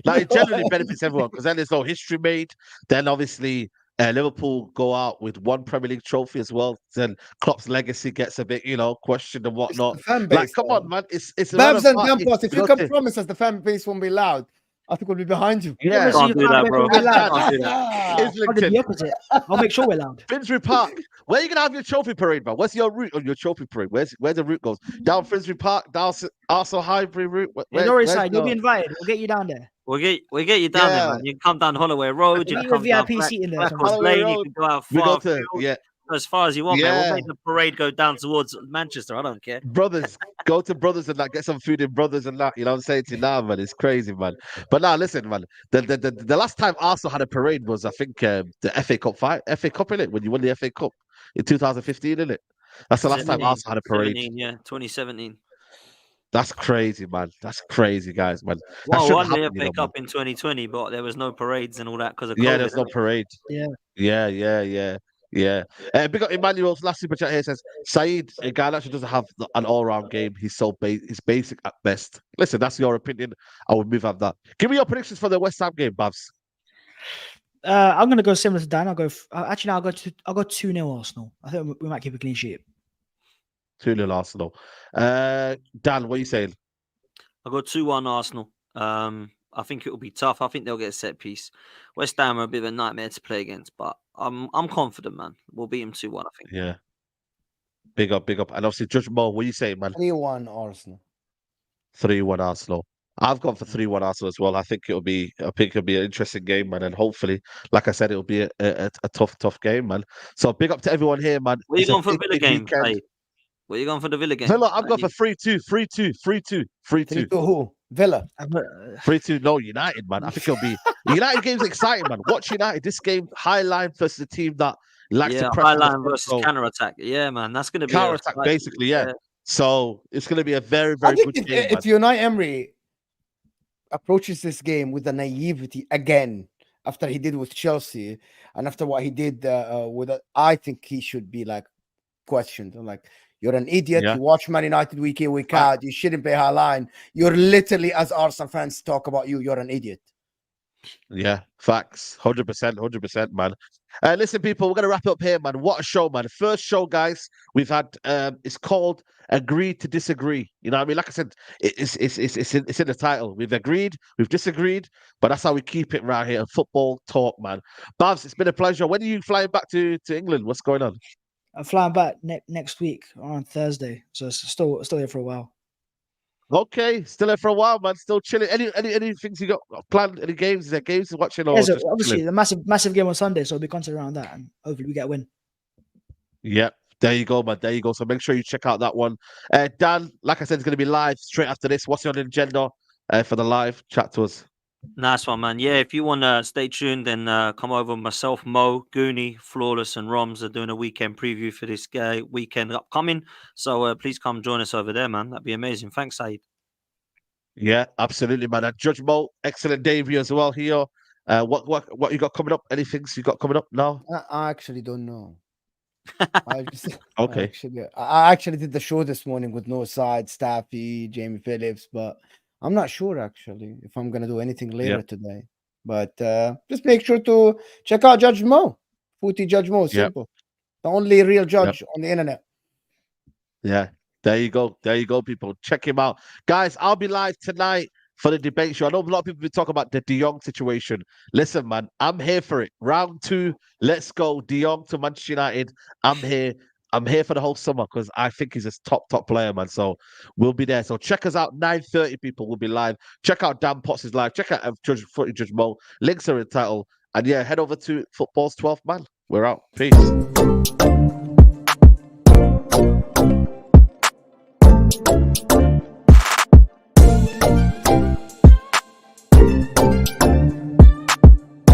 Like it generally benefits everyone because then there's no history made. Then obviously Liverpool go out with 1 Premier League trophy as well. Then Klopp's legacy gets a bit, questioned and It's whatnot. the fan Like, base. come on, man. It's a matter Babs of and fact. Dampos, if you can promise us the fan base won't be loud, I think we'll be behind you. Yeah, Obviously, Can't do you that, can't bro. make it loud. Can't do that. Islington, I'll do the opposite. I'll make sure we're loud. Finsbury Park. Where are you gonna have your trophy parade, man? What's your route on your trophy parade? Where the route goes? Down Finsbury Park, down Arsenal Highbury route. Yeah, don't worry, Where's side. You'll be the... invited. We'll get you down there. We'll get you down there, Yeah. man. You can come down Holloway Road. You We'll can get you a come down VIP seat in there. Blackwell's Holloway Lane. You Road. can go out We go far to as far as you want, man. Yeah. We'll make the parade go down towards Manchester. I don't care. Brothers, go to Brothers and that, get some food in Brothers and that. You know what I'm saying to you now, man? It's crazy, man. But now, listen, man. The last time Arsenal had a parade was, I think, the FA Cup FA Cup in it when you won the FA Cup in 2015, in it. That's the last time 17, Arsenal had a parade. 17, yeah, 2017. That's crazy, man. That's crazy, guys, man. That Well, shouldn't won the happen, you FA know, man. Cup in 2020, but there was no parades and all that because of Yeah, COVID. there's no parade. Yeah. Yeah. Big up Emmanuel's last super chat here says, Saeed, a guy that actually doesn't have an all-round game. He's he's basic at best. Listen, that's your opinion. I would move on that. Give me your predictions for the West Ham game, Babs. I'm gonna go similar to Dan. I'll go. Actually, no, I'll go 2-0 Arsenal. I think we might keep a clean sheet. 2-0 Arsenal. Dan, what are you saying? I'll go 2-1 Arsenal. I think it will be tough. I think they'll get a set piece. West Ham are a bit of a nightmare to play against, but I'm confident, man. We'll beat them 2-1, I think. Yeah. Big up. And obviously, Judge Mo, what are you saying, man? 3-1 Arsenal. 3-1 Arsenal. I've gone for 3-1 Arsenal as well. I think it'll be an interesting game, man. And hopefully, like I said, it'll be a tough game, man. So big up to everyone here, man. What are you It's a going for big, Villa big game? weekend. Hey, what are you going for the Villa game? Villa, I'm going for 3-2. 3-2 who? Villa. 3-2. No, United, man. I think it'll be United game's exciting, man. Watch United. This game, high line versus a team that likes to press high on the line front, versus so counter attack. Yeah, man, that's going to be counter attack, basically. Yeah. So it's going to be a very, I very think good game. if Unai Emery approaches this game with the naivety again after he did with Chelsea and after what he did with I think he should be like questioned. I'm like, you're an idiot. Yeah. You watch Man United week in, week out. You shouldn't play high line. You're literally, as Arsenal fans talk about you're an idiot. Yeah, facts. 100%, man. Listen, people, we're gonna wrap it up here, man. What a show, man. First show, guys, we've had it's called Agree to Disagree. You know what I mean? Like I said, it's in the title. We've agreed, we've disagreed, but that's how we keep it right here. Football talk, man. Babs, it's been a pleasure. When are you flying back to England? What's going on? I'm flying back next week on Thursday, so it's still here for a while. Okay, still here for a while, man. Still chilling. Any things you got planned? Any games? Is there games to watching or Yeah, so just obviously chilling? the massive game on Sunday, so I'll be concentrating around that, and hopefully we get a win. Yep. There you go, man. There you go. So make sure you check out that one. Dan, like I said, it's going to be live straight after this. What's your agenda for the live? Chat to us. Nice one, man. Yeah, if you want to stay tuned, then come over. Myself, Mo, Goonie, Flawless, and Roms are doing a weekend preview for this weekend upcoming. So please come join us over there, man. That'd be amazing. Thanks, Saeed. Yeah, absolutely, man. And Judge Mo, excellent debut as well here. What you got coming up? Any things you got coming up now? I actually don't know. Okay. I actually did the show this morning with no side, Staffy, Jamie Phillips, but I'm not sure actually if I'm gonna do anything later today. But just make sure to check out Judge Mo, Footy Judge Mo. Simple, the only real judge on the internet. Yeah, there you go, people. Check him out, guys. I'll be live tonight for the debate show. I know a lot of people be talking about the De Jong situation. Listen, man, I'm here for it. Round 2, let's go. De Jong to Manchester United. I'm here for the whole summer because I think he's a top player, man. So we'll be there. So check us out. 9:30 people will be live. Check out Dan Potts' live. Check out Judge Mo. Links are in the title. And yeah, head over to Football's 12th Man. We're out. Peace.